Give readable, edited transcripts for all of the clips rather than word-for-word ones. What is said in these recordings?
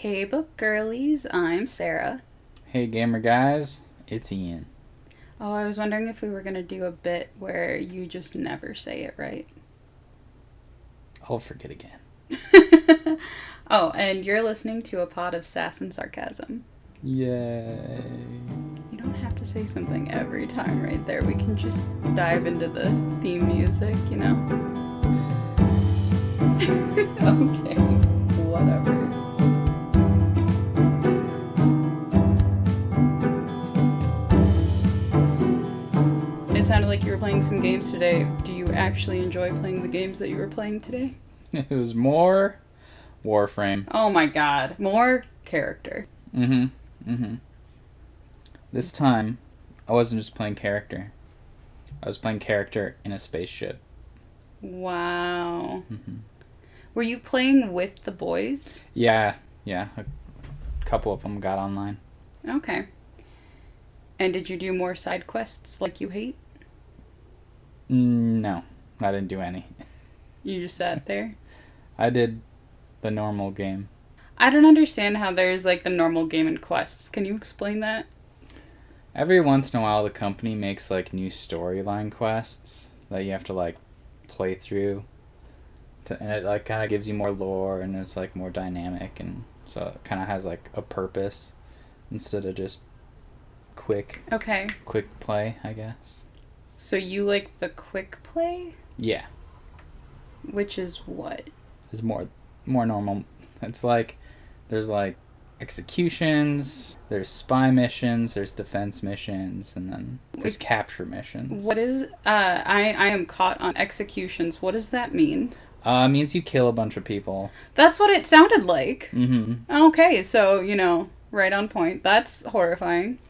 Hey book girlies, I'm Sara. Hey gamer guys, it's Ian. Oh, I was wondering if we were going to do a bit where you just never say it right. I'll forget again. Oh, and you're listening to a pod of sass and sarcasm. Yay. You don't have to say something every time right there. We can just dive into the theme music, you know? Okay, whatever. It sounded like you were playing some games today. Do you actually enjoy playing the games that you were playing today? It was more Warframe. Oh my god. More character. This time, I wasn't just playing character. I was playing character in a spaceship. Wow. Were you playing with the boys? Yeah. A couple of them got online. Okay. And did you do more side quests like you hate? No, I didn't do any. You just sat there? I did the normal game. I don't understand how there's like the normal game and quests. Can you explain that? Every once in a while, the company makes like new storyline quests that you have to like play through. And it like kind of gives you more lore and it's like more dynamic, and so it kind of has like a purpose instead of just quick play, I guess. So you like the quick play? Yeah. Which is what? It's more normal. It's like there's like executions, there's spy missions, there's defense missions, and then there's capture missions. What is I am caught on executions. What does that mean? It means you kill a bunch of people. That's what it sounded like. Mm-hmm. Okay, so, right on point. That's horrifying.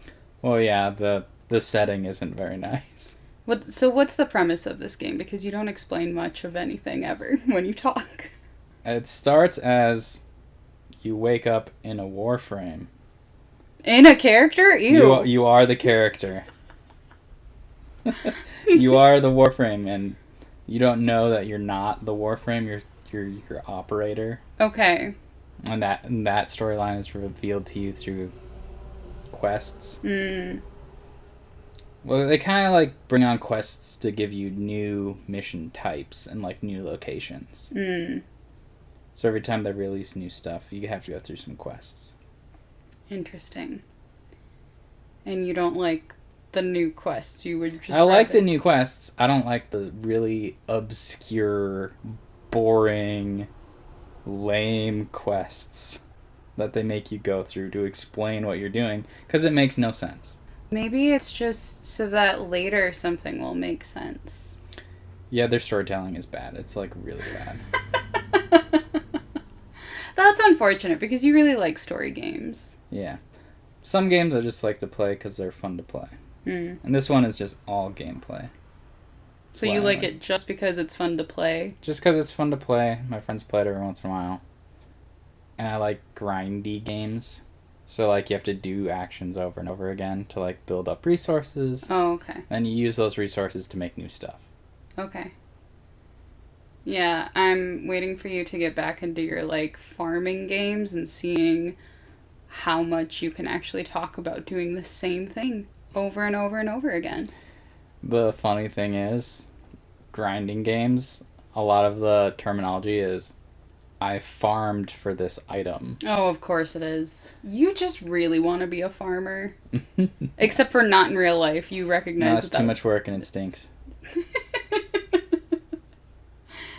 Well, yeah, the setting isn't very nice. So what's the premise of this game? Because you don't explain much of anything ever when you talk. It starts as you wake up in a Warframe. In a character? Ew. You are the character. You are the Warframe, and you don't know that you're not the Warframe. You're your operator. Okay. And that storyline is revealed to you through quests. Well, they kind of like bring on quests to give you new mission types and like new locations. So every time they release new stuff, you have to go through some quests. Interesting. And you don't like the new quests? You would just I like the new quests. I don't like the really obscure, boring, lame quests that they make you go through to explain what you're doing, because it makes no sense. Maybe it's just so that later something will make sense. Yeah, their storytelling is bad. It's like really bad. That's unfortunate because you really like story games. Yeah. Some games I just like to play because they're fun to play. And this one is just all gameplay. So you like it just because it's fun to play? Just because it's fun to play. My friends play it every once in a while. And I like grindy games. So, like, you have to do actions over and over again to, like, build up resources. Oh, okay. And you use those resources to make new stuff. Okay. Yeah, I'm waiting for you to get back into your, like, farming games and seeing how much you can actually talk about doing the same thing over and over and over again. The funny thing is, grinding games, a lot of the terminology is, I farmed for this item. Oh, of course it is. You just really want to be a farmer. Except for not in real life. You recognize no, it's too much work and it stinks.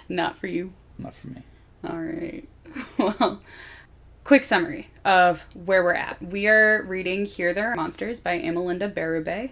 Not for you. Not for me. All right. Well, quick summary of where we're at. We are reading Here There Are Monsters by Amelinda Berube.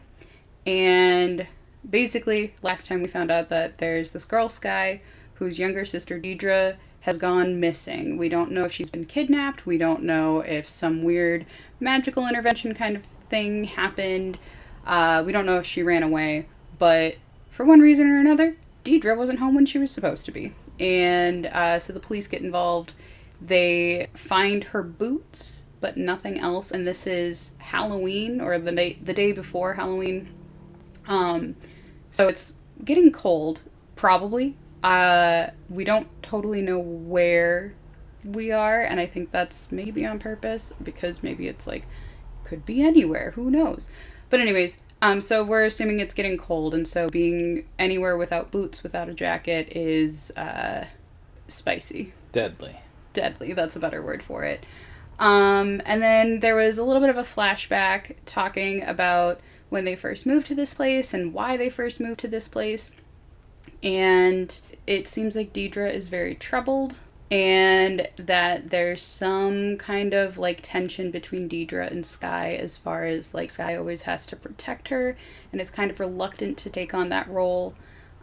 And basically, last time we found out that there's this girl, Skye, whose younger sister, Deidre, has gone missing. We don't know if she's been kidnapped. We don't know if some weird magical intervention kind of thing happened. We don't know if she ran away. But for one reason or another, Deidre wasn't home when she was supposed to be. And so the police get involved. They find her boots, but nothing else. And this is Halloween, or the day before Halloween. So it's getting cold, probably. We don't totally know where we are, and I think that's maybe on purpose, because maybe it's like, could be anywhere, who knows. But anyways, so we're assuming it's getting cold, and so being anywhere without boots, without a jacket is spicy. Deadly. Deadly, that's a better word for it. And then there was a little bit of a flashback talking about when they first moved to this place and why they first moved to this place. And it seems like Deidre is very troubled, and that there's some kind of like tension between Deidre and Skye, as far as like Skye always has to protect her and is kind of reluctant to take on that role,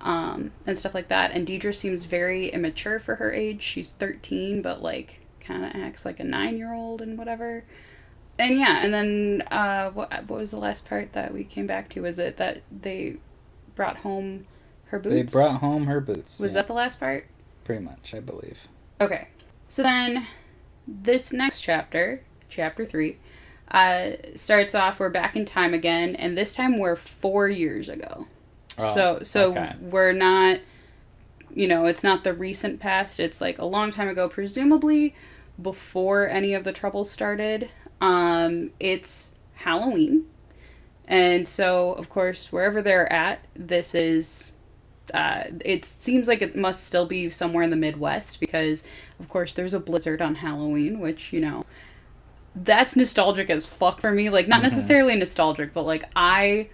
and stuff like that. And Deidre seems very immature for her age. She's 13, but like kind of acts like a 9-year-old and whatever. And yeah, and then what was the last part that we came back to? Was it that they brought home her boots? They brought home her boots. Was that the last part? Pretty much, I believe. Okay. So then this next chapter, chapter 3, starts off, we're back in time again, and this time we're 4 years ago. Oh, so okay. We're not, it's not the recent past. It's like a long time ago, presumably before any of the troubles started. It's Halloween. And so, of course, wherever they're at, this is, it seems like it must still be somewhere in the Midwest, because, of course, there's a blizzard on Halloween, which, that's nostalgic as fuck for me. Like, not necessarily nostalgic, but, like, I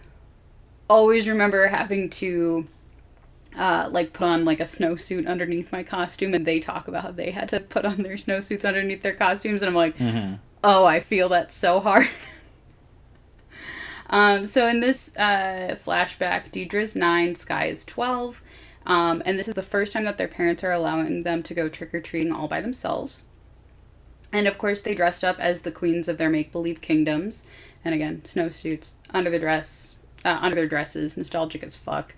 always remember having to put on like a snowsuit underneath my costume, and they talk about how they had to put on their snowsuits underneath their costumes, and I'm like, oh, I feel that so hard. So in this flashback, Deidre's 9, Skye is 12, and this is the first time that their parents are allowing them to go trick-or-treating all by themselves. And of course they dressed up as the queens of their make-believe kingdoms, and again, snowsuits under their dresses, nostalgic as fuck.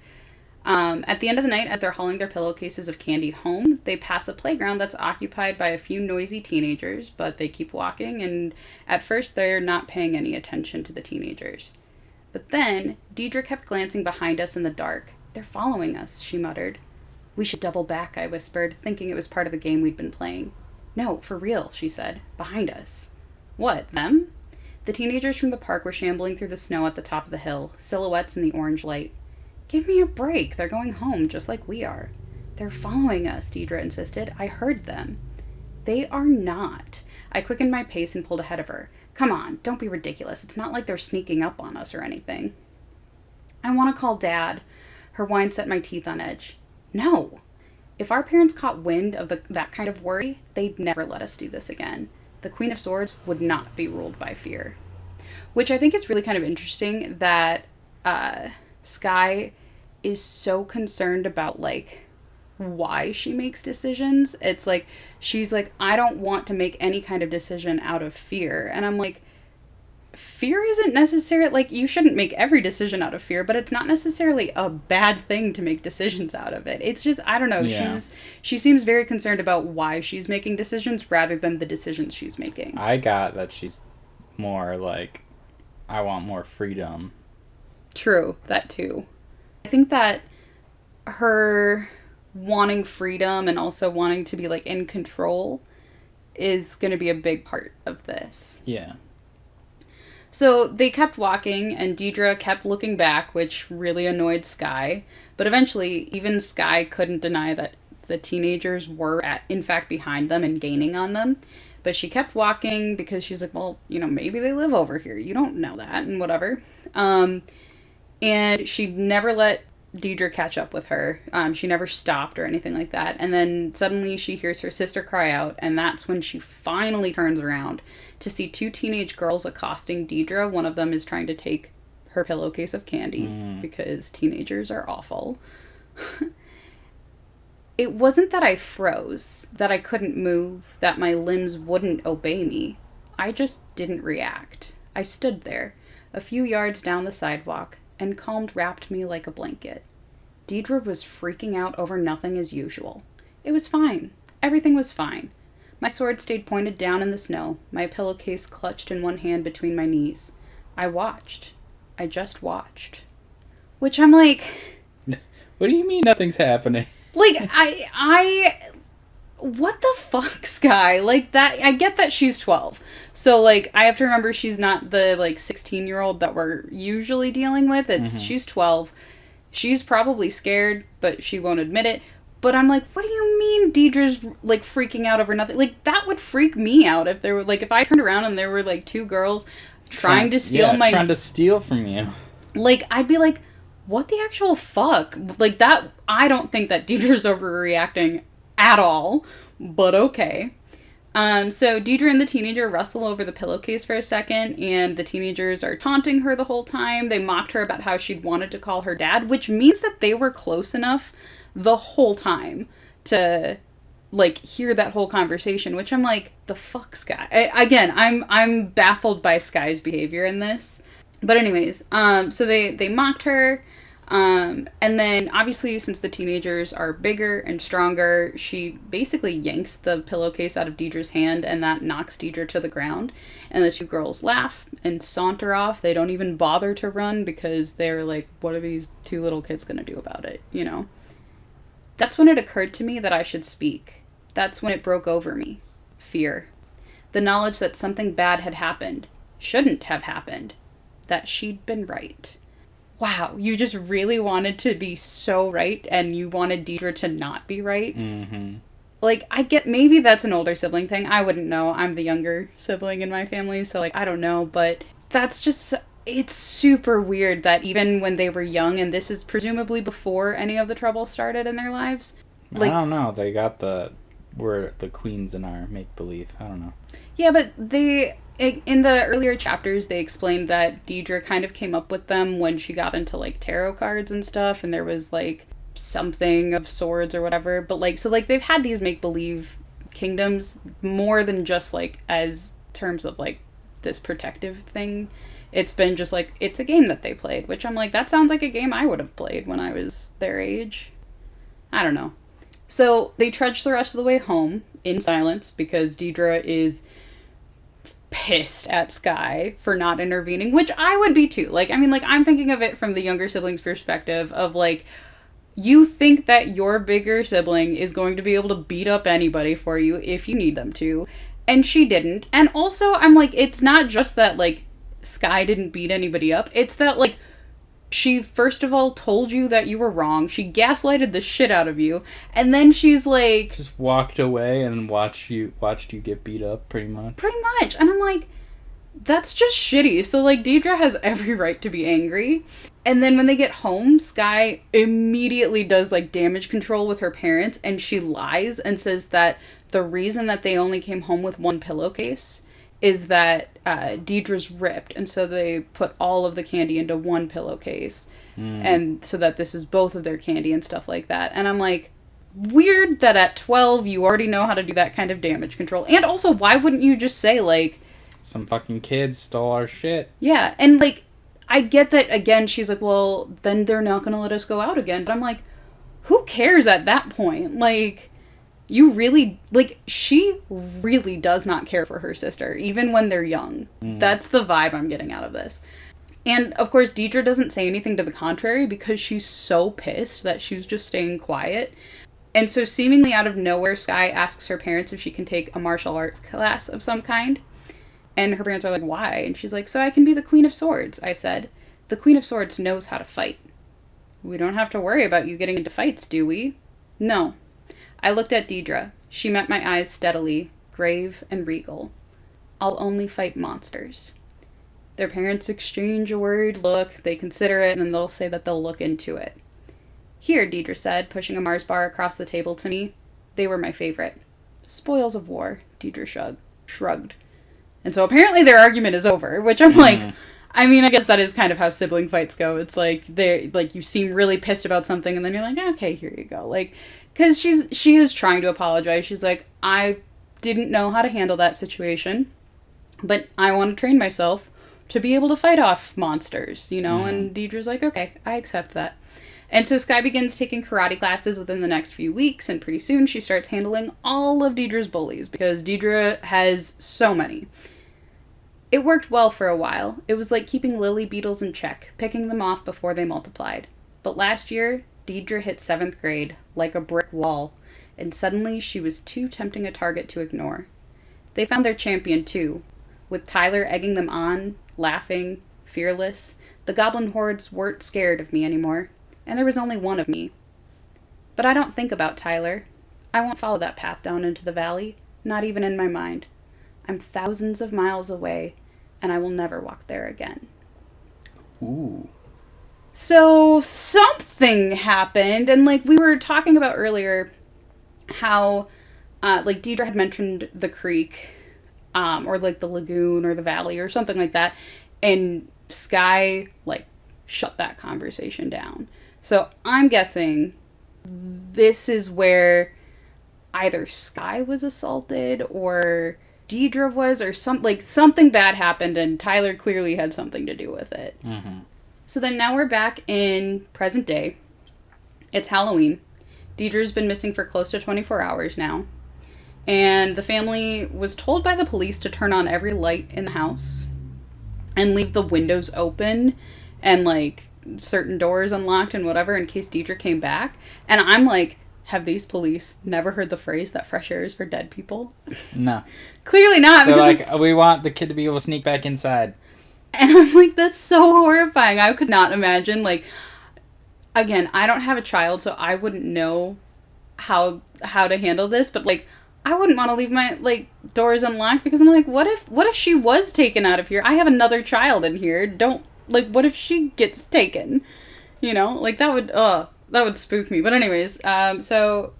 At the end of the night, as they're hauling their pillowcases of candy home, they pass a playground that's occupied by a few noisy teenagers, but they keep walking, and at first they're not paying any attention to the teenagers. But then, Deidre kept glancing behind us in the dark. "They're following us," she muttered. "We should double back," I whispered, thinking it was part of the game we'd been playing. "No, for real," she said. "Behind us." "What, them?" The teenagers from the park were shambling through the snow at the top of the hill, silhouettes in the orange light. "Give me a break. They're going home, just like we are." "They're following us," Deidre insisted. "I heard them." "They are not." I quickened my pace and pulled ahead of her. "Come on, don't be ridiculous. It's not like they're sneaking up on us or anything." "I want to call Dad." Her whine set my teeth on edge. "No." If our parents caught wind of that kind of worry, they'd never let us do this again. The Queen of Swords would not be ruled by fear. Which I think is really kind of interesting that Skye is so concerned about, like, why she makes decisions. It's like, she's like, I don't want to make any kind of decision out of fear. And I'm like, fear isn't necessarily, like, you shouldn't make every decision out of fear, but it's not necessarily a bad thing to make decisions out of it. It's just, I don't know, Yeah. she seems very concerned about why she's making decisions rather than the decisions she's making. I got that she's more like, I want more freedom. True, that too. I think that her wanting freedom and also wanting to be, like, in control is going to be a big part of this. Yeah. So they kept walking, and Deidre kept looking back, which really annoyed Skye. But eventually, even Skye couldn't deny that the teenagers were, in fact, behind them and gaining on them. But she kept walking because she's like, well, maybe they live over here. You don't know that, and whatever. And she never let Deidre catch up with her. She never stopped or anything like that. And then suddenly she hears her sister cry out, and that's when she finally turns around to see two teenage girls accosting Deidre. One of them is trying to take her pillowcase of candy because teenagers are awful. It wasn't that I froze, that I couldn't move, that my limbs wouldn't obey me. I just didn't react. I stood there, a few yards down the sidewalk, and calm wrapped me like a blanket. Deidre was freaking out over nothing as usual. It was fine. Everything was fine. My sword stayed pointed down in the snow, my pillowcase clutched in one hand between my knees. I watched. I just watched. Which I'm like... What do you mean nothing's happening? Like, I what the fuck, Skye? Like, that, I get that she's 12. So, like, I have to remember she's not the, like, 16-year-old that we're usually dealing with. She's 12. She's probably scared, but she won't admit it. But I'm like, what do you mean Deidre's, like, freaking out over nothing? Like, that would freak me out if there were, like, if I turned around and there were, like, two girls trying to steal trying to steal from you. Like, I'd be like, what the actual fuck? Like, that, I don't think that Deidre's overreacting at all, but okay. So Deidre and the teenager wrestle over the pillowcase for a second, and the teenagers are taunting her the whole time. They mocked her about how she'd wanted to call her dad, which means that they were close enough the whole time to, like, hear that whole conversation, which I'm like, the fuck, Skye? I'm baffled by Skye's behavior in this. But anyways, so they mocked her, and then obviously since the teenagers are bigger and stronger, she basically yanks the pillowcase out of Deidre's hand, and that knocks Deidre to the ground. And the two girls laugh and saunter off. They don't even bother to run because they're like, what are these two little kids gonna do about it, you know? That's when it occurred to me that I should speak. That's when it broke over me. Fear. The knowledge that something bad had happened. Shouldn't have happened. That she'd been right. Wow, you just really wanted to be so right, and you wanted Deidre to not be right? Mm-hmm. Like, I get, maybe that's an older sibling thing. I wouldn't know. I'm the younger sibling in my family, so, like, I don't know. But that's just, it's super weird that even when they were young, and this is presumably before any of the trouble started in their lives. Like, I don't know. They got we're the queens in our make-believe. I don't know. Yeah, but in the earlier chapters, they explained that Deidre kind of came up with them when she got into, like, tarot cards and stuff, and there was, like, something of swords or whatever. But, like, so, like, they've had these make-believe kingdoms more than just, like, as terms of, like, this protective thing. It's been just, like, it's a game that they played, which I'm like, that sounds like a game I would have played when I was their age. I don't know. So they trudge the rest of the way home in silence because Deidre is pissed at Skye for not intervening, which I would be too. Like, I mean, like, I'm thinking of it from the younger sibling's perspective of, like, you think that your bigger sibling is going to be able to beat up anybody for you if you need them to, and she didn't. And also, I'm like, it's not just that, like, Skye didn't beat anybody up, it's that, like, she first of all told you that you were wrong, she gaslighted the shit out of you, and then she's like, just walked away and watched you get beat up, pretty much. And I'm like, that's just shitty. So, like, Deidre has every right to be angry. And then when they get home, Skye immediately does, like, damage control with her parents, and she lies and says that the reason that they only came home with one pillowcase is that Deidre's ripped, and so they put all of the candy into one pillowcase, and so that this is both of their candy and stuff like that. And I'm like, weird that at 12 you already know how to do that kind of damage control. And also, why wouldn't you just say, like, some fucking kids stole our shit? Yeah, and, like, I get that, again, she's like, well, then they're not gonna let us go out again. But I'm like, who cares at that point? Like, you really, like, she really does not care for her sister, even when they're young. That's the vibe I'm getting out of this. And, of course, Deidre doesn't say anything to the contrary because she's so pissed that she's just staying quiet. And so, seemingly out of nowhere, Skye asks her parents if she can take a martial arts class of some kind. And her parents are like, why? And she's like, so I can be the Queen of Swords, I said. The Queen of Swords knows how to fight. We don't have to worry about you getting into fights, do we? No. I looked at Deidre. She met my eyes steadily, grave and regal. I'll only fight monsters. Their parents exchange a worried look, they consider it, and then they'll say that they'll look into it. Here, Deidre said, pushing a Mars bar across the table to me. They were my favorite. Spoils of war, Deidre shrugged. And so apparently their argument is over, which I'm like, I mean, I guess that is kind of how sibling fights go. It's like, you seem really pissed about something, and then you're like, okay, here you go. Like, because she is trying to apologize. She's like, I didn't know how to handle that situation, but I want to train myself to be able to fight off monsters, you know? And Deidre's like, okay, I accept that. And so Skye begins taking karate classes within the next few weeks, and pretty soon she starts handling all of Deidre's bullies, because Deidre has so many. It worked well for a while. It was like keeping lily beetles in check, picking them off before they multiplied. But last year, Deidre hit 7th grade, like a brick wall, and suddenly she was too tempting a target to ignore. They found their champion too, with Tyler egging them on, laughing, fearless. The goblin hordes weren't scared of me anymore, and there was only one of me. But I don't think about Tyler. I won't follow that path down into the valley, not even in my mind. I'm thousands of miles away, and I will never walk there again. Ooh. So something happened, and like we were talking about earlier, how like Deidre had mentioned the creek, or like the lagoon or the valley or something like that, and Skye like shut that conversation down. So I'm guessing this is where either Skye was assaulted or Deidre was, or something bad happened, and Tyler clearly had something to do with it. Mm-hmm. So then now we're back in present day. It's Halloween. Deidre's been missing for close to 24 hours now. And the family was told by the police to turn on every light in the house and leave the windows open and like certain doors unlocked and whatever in case Deidre came back. And I'm like, have these police never heard the phrase that fresh air is for dead people? No. Clearly not. They're like, we want the kid to be able to sneak back inside. And I'm like, that's so horrifying. I could not imagine, like, again, I don't have a child, so I wouldn't know how to handle this, but, like, I wouldn't want to leave my, like, doors unlocked because I'm like, what if she was taken out of here? I have another child in here. What if she gets taken? You know? Like, that would spook me. But anyways, so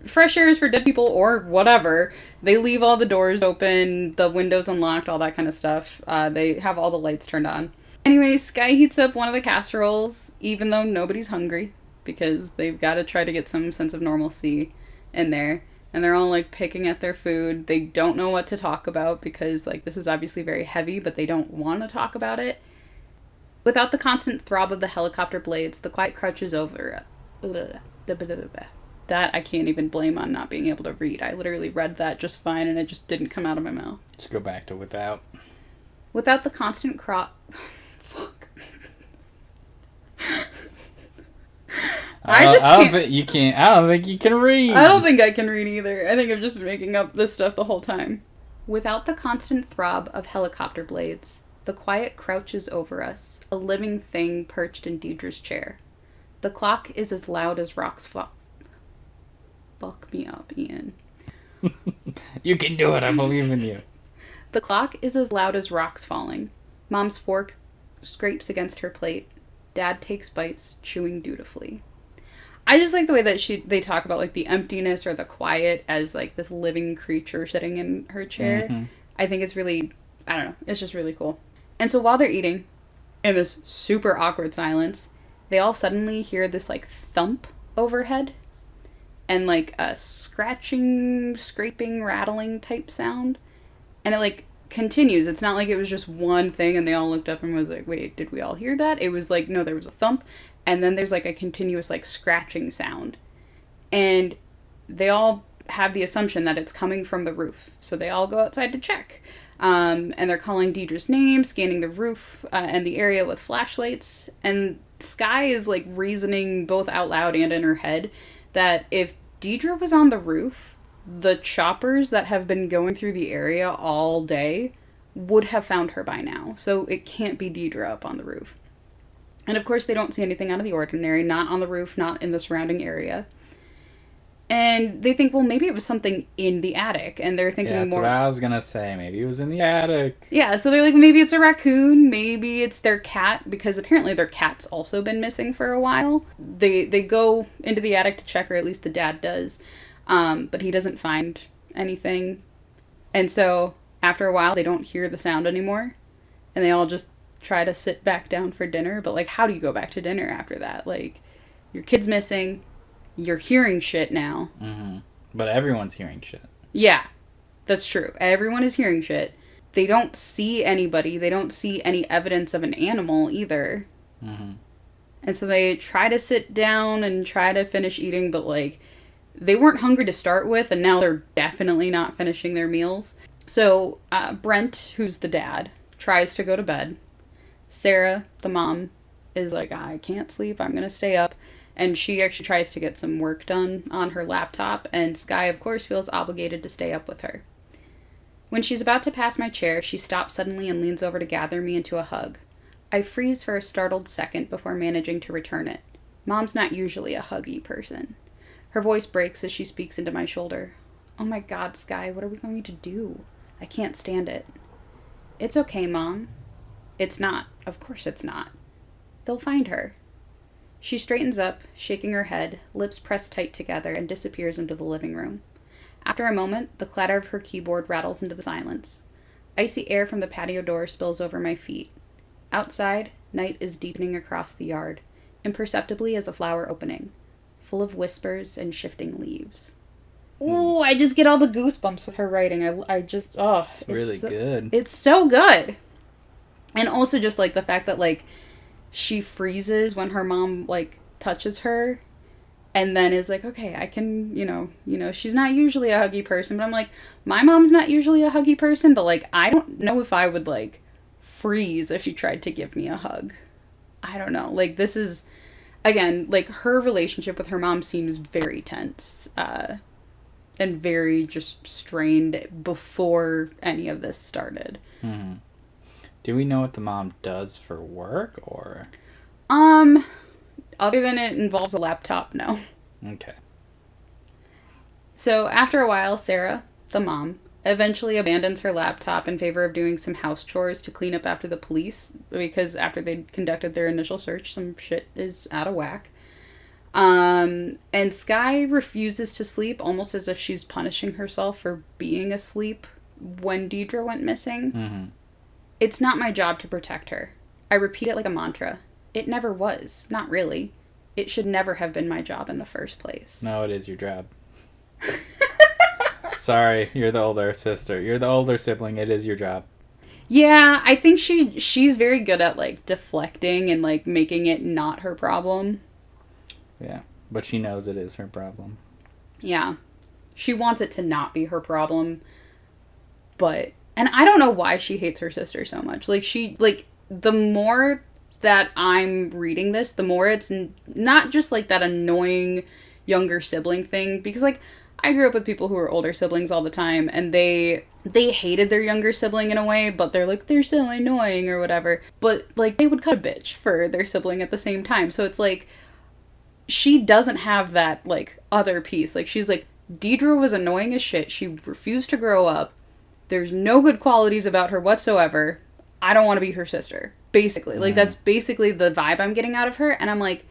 fresh air is for dead people or whatever. They leave all the doors open, the windows unlocked, all that kind of stuff. They have all the lights turned on. Anyways, Skye heats up one of the casseroles, even though nobody's hungry, because they've got to try to get some sense of normalcy in there. And they're all, like, picking at their food. They don't know what to talk about because, like, this is obviously very heavy, but they don't want to talk about it. Without the constant throb of the helicopter blades, the quiet crouches over. That I can't even blame on not being able to read. I literally read that just fine and it just didn't come out of my mouth. Let's go back to without. Without the constant Fuck. I don't think you can read. I don't think I can read either. I think I've just been making up this stuff the whole time. Without the constant throb of helicopter blades, the quiet crouches over us, a living thing perched in Deidre's chair. The clock is as loud as rocks fall. Fuck me up, Ian. You can do it, I believe in you. The clock is as loud as rocks falling. Mom's fork scrapes against her plate. Dad takes bites, chewing dutifully. I just like the way that they talk about like the emptiness or the quiet as like this living creature sitting in her chair. Mm-hmm. I think it's really, I don't know, it's just really cool. And so while they're eating, in this super awkward silence, they all suddenly hear this like thump overhead. And, like, a scratching, scraping, rattling type sound. And it, like, continues. It's not like it was just one thing and they all looked up and was like, wait, did we all hear that? It was like, no, there was a thump. And then there's, like, a continuous, like, scratching sound. And they all have the assumption that it's coming from the roof. So they all go outside to check. And they're calling Deidre's name, scanning the roof and the area with flashlights. And Skye is, like, reasoning both out loud and in her head that if Deidre was on the roof, the choppers that have been going through the area all day would have found her by now. So it can't be Deidre up on the roof. And of course they don't see anything out of the ordinary, not on the roof, not in the surrounding area. And they think, well, maybe it was something in the attic. And they're thinking that's more... what I was going to say. Maybe it was in the attic. Yeah, so they're like, maybe it's a raccoon. Maybe it's their cat. Because apparently their cat's also been missing for a while. They go into the attic to check, or at least the dad does. But he doesn't find anything. And so after a while, they don't hear the sound anymore. And they all just try to sit back down for dinner. But, like, how do you go back to dinner after that? Like, your kid's missing... You're hearing shit now. Mm-hmm. But everyone's hearing shit. Yeah, that's true. Everyone is hearing shit. They don't see anybody. They don't see any evidence of an animal either. Mm-hmm. And so they try to sit down and try to finish eating, but, like, they weren't hungry to start with, and now they're definitely not finishing their meals. So Brent, who's the dad, tries to go to bed. Sara, the mom, is like, I can't sleep. I'm going to stay up. and she actually tries to get some work done on her laptop, and Skye, of course, feels obligated to stay up with her. When she's about to pass my chair, she stops suddenly and leans over to gather me into a hug. I freeze for a startled second before managing to return it. Mom's not usually a huggy person. Her voice breaks as she speaks into my shoulder. Oh my God, Skye, what are we going to do? I can't stand it. It's okay, Mom. It's not. Of course it's not. They'll find her. She straightens up, shaking her head, lips pressed tight together, and disappears into the living room. After a moment, the clatter of her keyboard rattles into the silence. Icy air from the patio door spills over my feet. Outside, night is deepening across the yard, imperceptibly as a flower opening, full of whispers and shifting leaves. Ooh, I just get all the goosebumps with her writing. It's really good. It's so good. And also just, like, the fact that, like, she freezes when her mom, like, touches her, and then is like, okay, I can, she's not usually a huggy person, but I'm like, my mom's not usually a huggy person, but, like, I don't know if I would, like, freeze if she tried to give me a hug. I don't know. Like, this is, again, like, her relationship with her mom seems very tense, and very just strained before any of this started. Mm-hmm. Do we know what the mom does for work, or? Other than it involves a laptop, no. Okay. So after a while, Sara, the mom, eventually abandons her laptop in favor of doing some house chores to clean up after the police, because after they'd conducted their initial search, some shit is out of whack. And Skye refuses to sleep, almost as if she's punishing herself for being asleep when Deidre went missing. Mm-hmm. It's not my job to protect her. I repeat it like a mantra. It never was. Not really. It should never have been my job in the first place. No, it is your job. Sorry, you're the older sister. You're the older sibling. It is your job. Yeah, I think she's very good at, like, deflecting and, like, making it not her problem. Yeah, but she knows it is her problem. Yeah. She wants it to not be her problem, but... And I don't know why she hates her sister so much. Like, the more that I'm reading this, the more it's not just, like, that annoying younger sibling thing. Because, like, I grew up with people who were older siblings all the time, and they hated their younger sibling in a way, but they're like, they're so annoying or whatever. But, like, they would cut a bitch for their sibling at the same time. So it's like, she doesn't have that, like, other piece. Like, she's like, Deidre was annoying as shit. She refused to grow up. There's no good qualities about her whatsoever. I don't want to be her sister. Basically. Like, that's basically the vibe I'm getting out of her. And I'm like,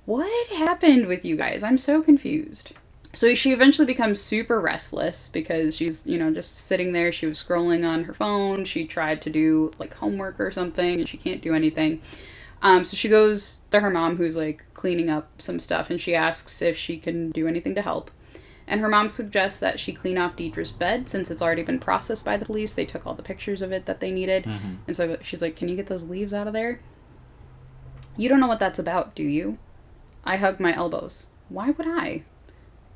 what happened with you guys? I'm so confused. So she eventually becomes super restless because she's, just sitting there. She was scrolling on her phone. She tried to do, like, homework or something, and she can't do anything. So she goes to her mom, who's, like, cleaning up some stuff, and she asks if she can do anything to help. And her mom suggests that she clean off Deidre's bed since it's already been processed by the police. They took all the pictures of it that they needed. Mm-hmm. And so she's like, can you get those leaves out of there? You don't know what that's about, do you? I hug my elbows. Why would I?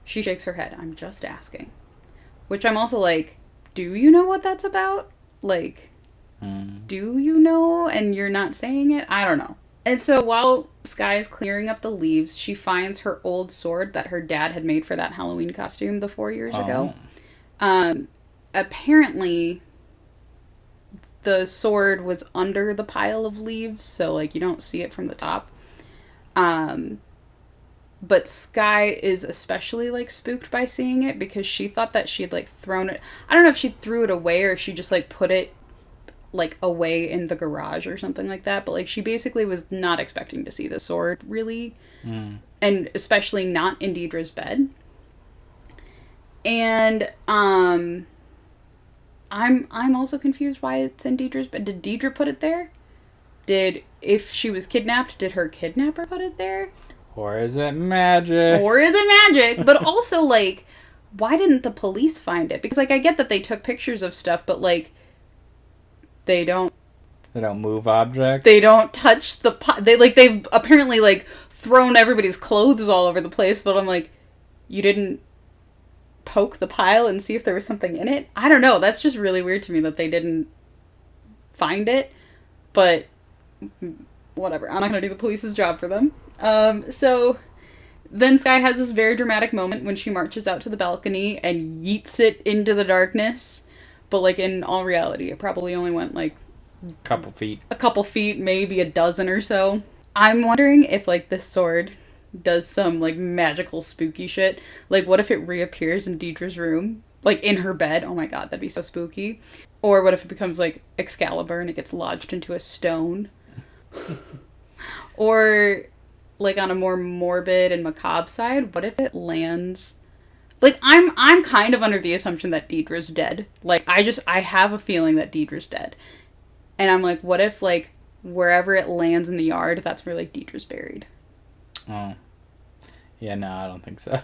She shakes her head. I'm just asking. Which I'm also like, do you know what that's about? Like, do you know and you're not saying it? I don't know. And so while Skye is clearing up the leaves, she finds her old sword that her dad had made for that Halloween costume the 4 years ago. Apparently, the sword was under the pile of leaves, so, like, you don't see it from the top. But Skye is especially, like, spooked by seeing it because she thought that she had, like, thrown it. I don't know if she threw it away or if she just, like, put it, like, away in the garage or something like that. But, like, she basically was not expecting to see the sword, really. And especially not in Deidre's bed. And, I'm also confused why it's in Deidre's bed. Did Deidre put it there? If she was kidnapped, did her kidnapper put it there? Or is it magic? But also, like, why didn't the police find it? Because, like, I get that they took pictures of stuff, but, like, they don't move objects? They don't touch the they've apparently, like, thrown everybody's clothes all over the place, but I'm like, you didn't poke the pile and see if there was something in it? I don't know. That's just really weird to me that they didn't find it. But whatever. I'm not going to do the police's job for them. So Then Skye has this very dramatic moment when she marches out to the balcony and yeets it into the darkness. But, like, in all reality, it probably only went, like... A couple feet, maybe a dozen or so. I'm wondering if, like, this sword does some, like, magical spooky shit. Like, what if it reappears in Deidre's room? Like, in her bed? Oh my god, that'd be so spooky. Or what if it becomes, like, Excalibur and it gets lodged into a stone? Or, like, on a more morbid and macabre side, what if it lands... Like, I'm kind of under the assumption that Deidre's dead. Like, I have a feeling that Deidre's dead. And I'm like, what if, like, wherever it lands in the yard, that's where, like, Deidre's buried? Oh. Yeah, no, I don't think so.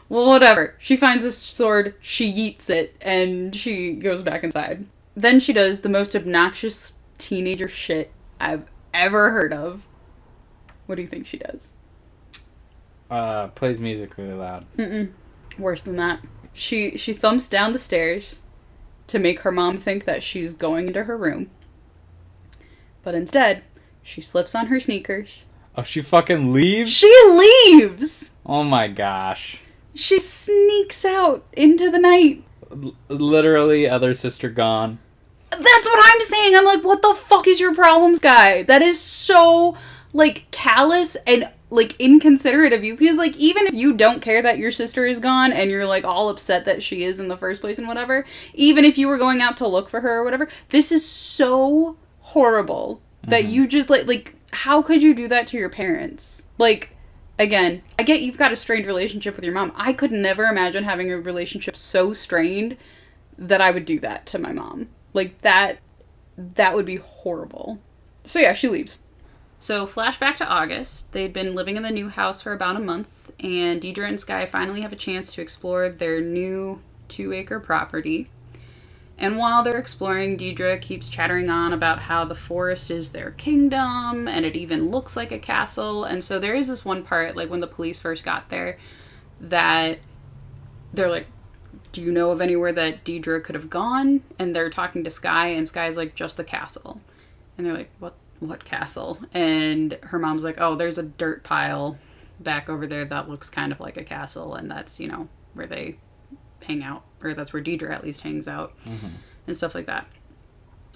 Well, whatever. She finds this sword, she yeets it, and she goes back inside. Then she does the most obnoxious teenager shit I've ever heard of. What do you think she does? Plays music really loud. Worse than that. She thumps down the stairs to make her mom think that she's going into her room. But instead, she slips on her sneakers. Oh, she fucking leaves? She leaves! Oh my gosh. She sneaks out into the night. Literally, other sister gone. That's what I'm saying. I'm like, what the fuck is your problem, Skye? That is so, like, callous and, like, inconsiderate of you. Because, like, even if you don't care that your sister is gone and you're, like, all upset that she is in the first place and whatever, even if you were going out to look for her or whatever, this is so horrible that you just, like, how could you do that to your parents? Like... Again, I get you've got a strained relationship with your mom. I could never imagine having a relationship so strained that I would do that to my mom. Like, that would be horrible. So yeah, she leaves. So flashback to August. They'd been living in the new house for about a month, and Deidre and Skye finally have a chance to explore their new 2-acre property. And while they're exploring, Deidre keeps chattering on about how the forest is their kingdom, and it even looks like a castle. And so there is this one part, like when the police first got there, that they're like, do you know of anywhere that Deidre could have gone? And they're talking to Skye, and Skye's like, just the castle. And they're like, what castle? And her mom's like, oh, there's a dirt pile back over there that looks kind of like a castle, and that's, you know, where they hang out, or that's where Deidre at least hangs out, and stuff like that.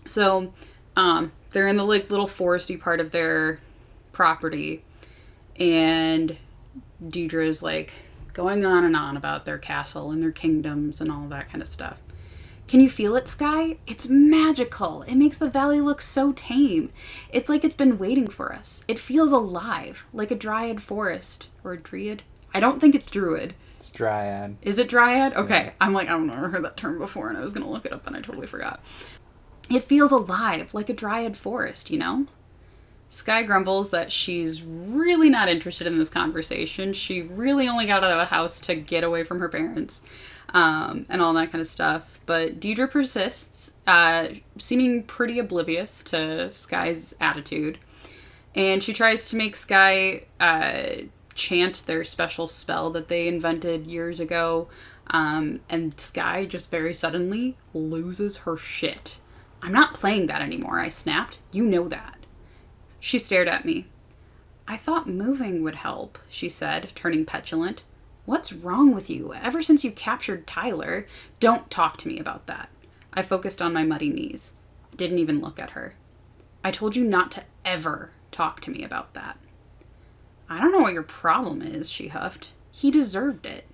So they're in the, like, little foresty part of their property, and Deidre's, like, going on and on about their castle and their kingdoms and all that kind of stuff. Can you feel it, Skye? It's magical. It makes the valley look so tame. It's like it's been waiting for us. It feels alive, like a dryad forest. Or a dryad? I don't think it's druid. It's dryad. Is it dryad? Okay. Yeah. I'm like, I've never heard that term before, and I was going to look it up, and I totally forgot. It feels alive, like a dryad forest, you know? Skye grumbles that she's really not interested in this conversation. She really only got out of the house to get away from her parents, and all that kind of stuff. But Deidre persists, seeming pretty oblivious to Skye's attitude. And she tries to make Skye chant their special spell that they invented years ago. And Skye just very suddenly loses her shit. I'm not playing that anymore, I snapped. You know that. She stared at me. I thought moving would help, she said, turning petulant. What's wrong with you? Ever since you captured Tyler, don't talk to me about that. I focused on my muddy knees. Didn't even look at her. I told you not to ever talk to me about that. I don't know what your problem is, she huffed. He deserved it.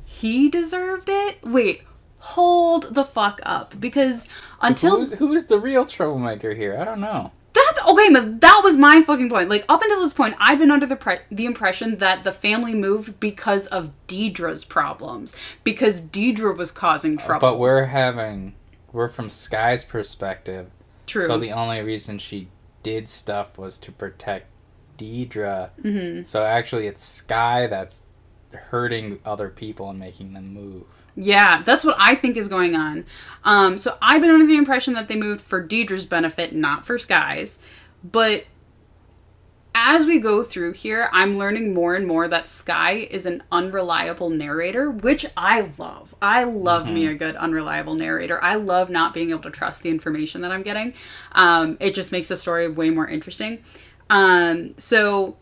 He deserved it? Wait, hold the fuck up. Because until... Who's the real troublemaker here? I don't know. That's... Okay, but that was my fucking point. Like, up until this point, I've been under the impression that the family moved because of Deidre's problems. Because Deidre was causing trouble. But we're from Skye's perspective. True. So the only reason she did stuff was to protect Deidre. Mm-hmm. So actually it's Skye that's hurting other people and making them move. Yeah, that's what I think is going on. So I've been under the impression that they moved for Deidre's benefit, not for Skye's. But as we go through here, I'm learning more and more that Skye is an unreliable narrator, which I love. I love me a good unreliable narrator. I love not being able to trust the information that I'm getting. It just makes the story way more interesting. So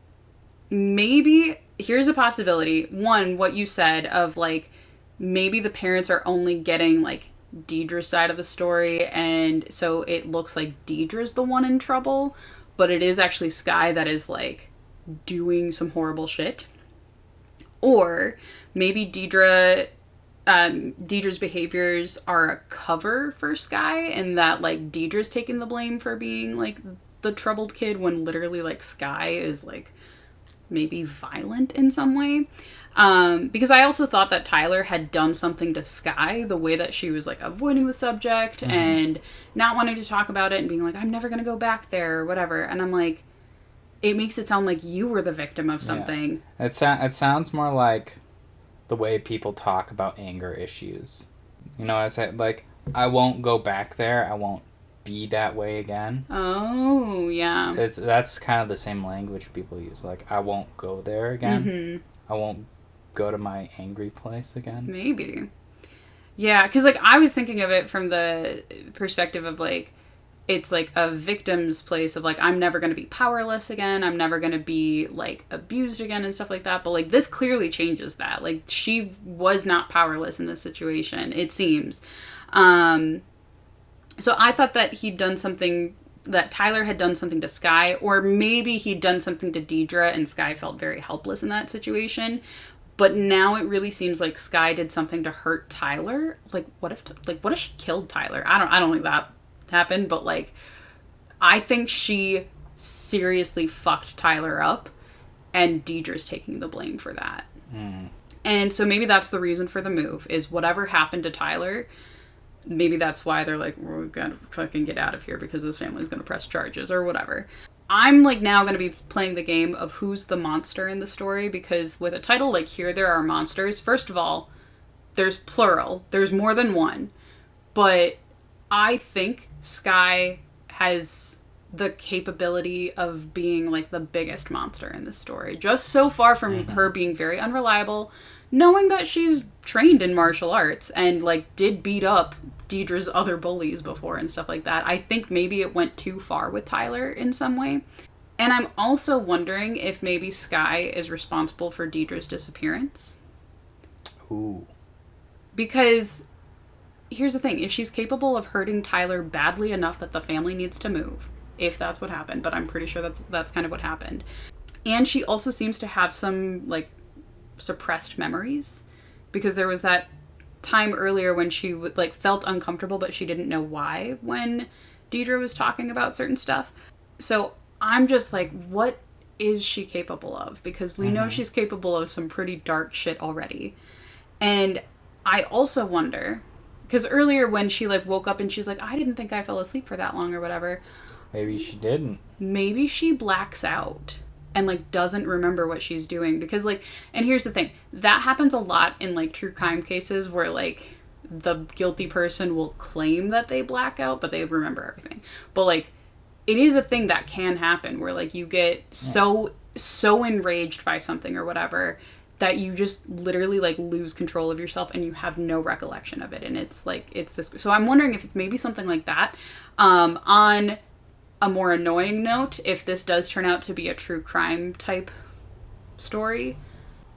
maybe, here's a possibility. One, what you said of, like, maybe the parents are only getting, like, Deidre's side of the story, and so it looks like Deidre's the one in trouble, but it is actually Skye that is, like, doing some horrible shit. Or maybe Deidre's behaviors are a cover for Skye, and that, like, Deidre's taking the blame for being, like, the troubled kid, when literally, like, Skye is, like, maybe violent in some way. Because I also thought that Tyler had done something to Skye, the way that she was, like, avoiding the subject and not wanting to talk about it and being like, I'm never going to go back there or whatever. And I'm like, it makes it sound like you were the victim of something. Yeah. It sounds more like the way people talk about anger issues. You know, I said, like, I won't go back there. I won't be that way again. Oh, yeah. That's kind of the same language people use. Like, I won't go there again. Mm-hmm. I won't go to my angry place again. Maybe. Yeah, because, like, I was thinking of it from the perspective of, like, it's, like, a victim's place of, like, I'm never going to be powerless again. I'm never going to be, like, abused again and stuff like that. But, like, this clearly changes that. Like, she was not powerless in this situation, it seems. So I thought that that Tyler had done something to Skye, or maybe he'd done something to Deidre and Skye felt very helpless in that situation. But now it really seems like Skye did something to hurt Tyler. Like, what if she killed Tyler? I don't think that happened, but, like, I think she seriously fucked Tyler up, and Deidre's taking the blame for that. And so maybe that's the reason for the move, is whatever happened to Tyler, maybe that's why they're like, we're gonna fucking get out of here because this family's gonna press charges or whatever. I'm, like, now gonna be playing the game of who's the monster in the story, because with a title like Here There Are Monsters, first of all, there's plural. There's more than one. But I think Skye has the capability of being, like, the biggest monster in this story. Just so far from her being very unreliable, knowing that she's trained in martial arts and, like, did beat up Deidre's other bullies before and stuff like that. I think maybe it went too far with Tyler in some way. And I'm also wondering if maybe Skye is responsible for Deidre's disappearance. Ooh. Because here's the thing, if she's capable of hurting Tyler badly enough that the family needs to move, if that's what happened, but I'm pretty sure that's kind of what happened. And she also seems to have some, like, suppressed memories, because there was that time earlier when she like felt uncomfortable, but she didn't know why when Deidre was talking about certain stuff. So I'm just like, what is she capable of? Because we know she's capable of some pretty dark shit already. And I also wonder, because earlier when she, like, woke up and she's like, I didn't think I fell asleep for that long or whatever. Maybe she didn't. Maybe she blacks out and, like, doesn't remember what she's doing. Because, like, and here's the thing, that happens a lot in, like, true crime cases where, like, the guilty person will claim that they black out, but they remember everything. But, like, it is a thing that can happen where, like, you get so enraged by something or whatever that you just literally, like, lose control of yourself and you have no recollection of it. And it's, like, it's this. So I'm wondering if it's maybe something like that. On a more annoying note, if this does turn out to be a true crime type story,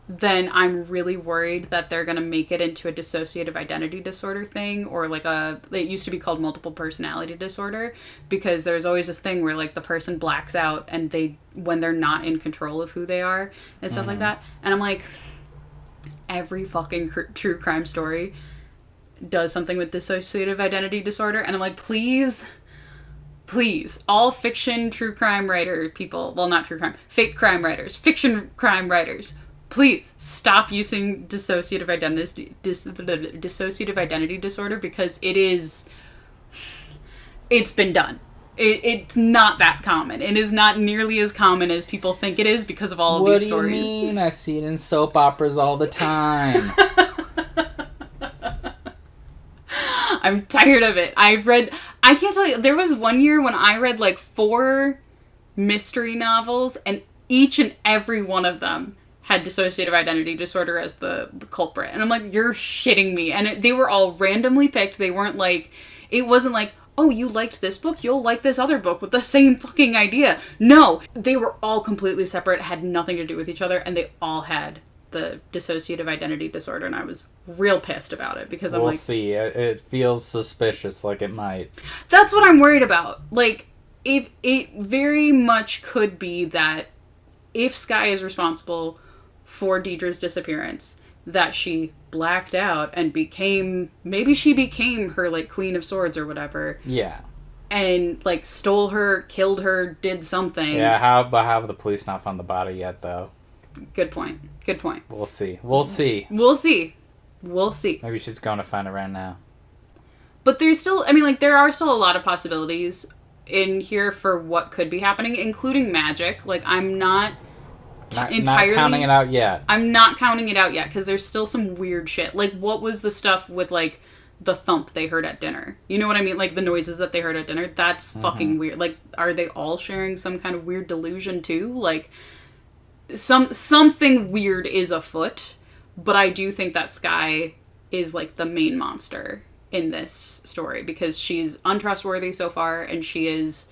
then I'm really worried that they're going to make it into a dissociative identity disorder thing, or like it used to be called multiple personality disorder, because there's always this thing where, like, the person blacks out and when they're not in control of who they are and stuff like that. And I'm like, every fucking true crime story does something with dissociative identity disorder. And I'm like, please, all fiction true crime writer people, well, not true crime, fake crime writers, fiction crime writers, please stop using dissociative identity disorder, because it's been done. It's not that common. It is not nearly as common as people think it is because of all of these stories. What do you mean? I see it in soap operas all the time. I'm tired of it. I can't tell you, there was one year when I read, like, 4 mystery novels, and each and every one of them had dissociative identity disorder as the culprit. And I'm like, you're shitting me. And they were all randomly picked. They weren't like, it wasn't like, oh, you liked this book? You'll like this other book with the same fucking idea. No, they were all completely separate, had nothing to do with each other, and they all had the dissociative identity disorder, and I was real pissed about it because I'm we'll like... see. It feels suspicious, like it might. That's what I'm worried about. Like, if it very much could be that if Skye is responsible for Deidre's disappearance, that she blacked out and maybe she became her, like, Queen of Swords or whatever. Yeah. And, like, stole her, killed her, did something. Yeah, how have the police not found the body yet, though? Good point. We'll see. We'll see. Maybe she's going to find it right now. But there's still, I mean, like, there are still a lot of possibilities in here for what could be happening, including magic. Like, I'm not entirely... Not counting it out yet. I'm not counting it out yet, because there's still some weird shit. Like, what was the stuff with, like, the thump they heard at dinner? You know what I mean? Like, the noises that they heard at dinner? That's fucking weird. Like, are they all sharing some kind of weird delusion, too? Like... Something weird is afoot, but I do think that Skye is, like, the main monster in this story because she's untrustworthy so far and she is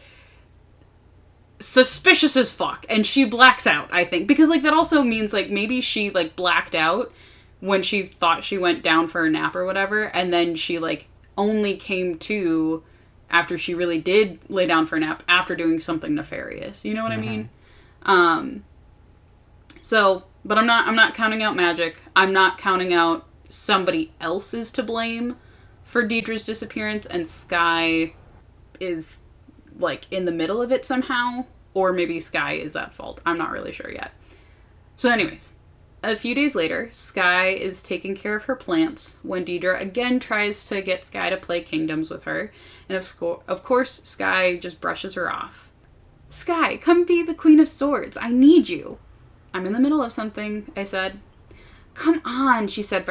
suspicious as fuck and she blacks out, I think, because, like, that also means, like, maybe she, like, blacked out when she thought she went down for a nap or whatever, and then she, like, only came to after she really did lay down for a nap after doing something nefarious. You know what I mean? So, but I'm not counting out magic. I'm not counting out somebody else is to blame for Deidre's disappearance and Skye is, like, in the middle of it somehow. Or maybe Skye is at fault. I'm not really sure yet. So anyways, a few days later, Skye is taking care of her plants when Deidre again tries to get Skye to play kingdoms with her. And of course, Skye just brushes her off. Skye, come be the Queen of Swords. I need you. I'm in the middle of something, I said. Come on, she said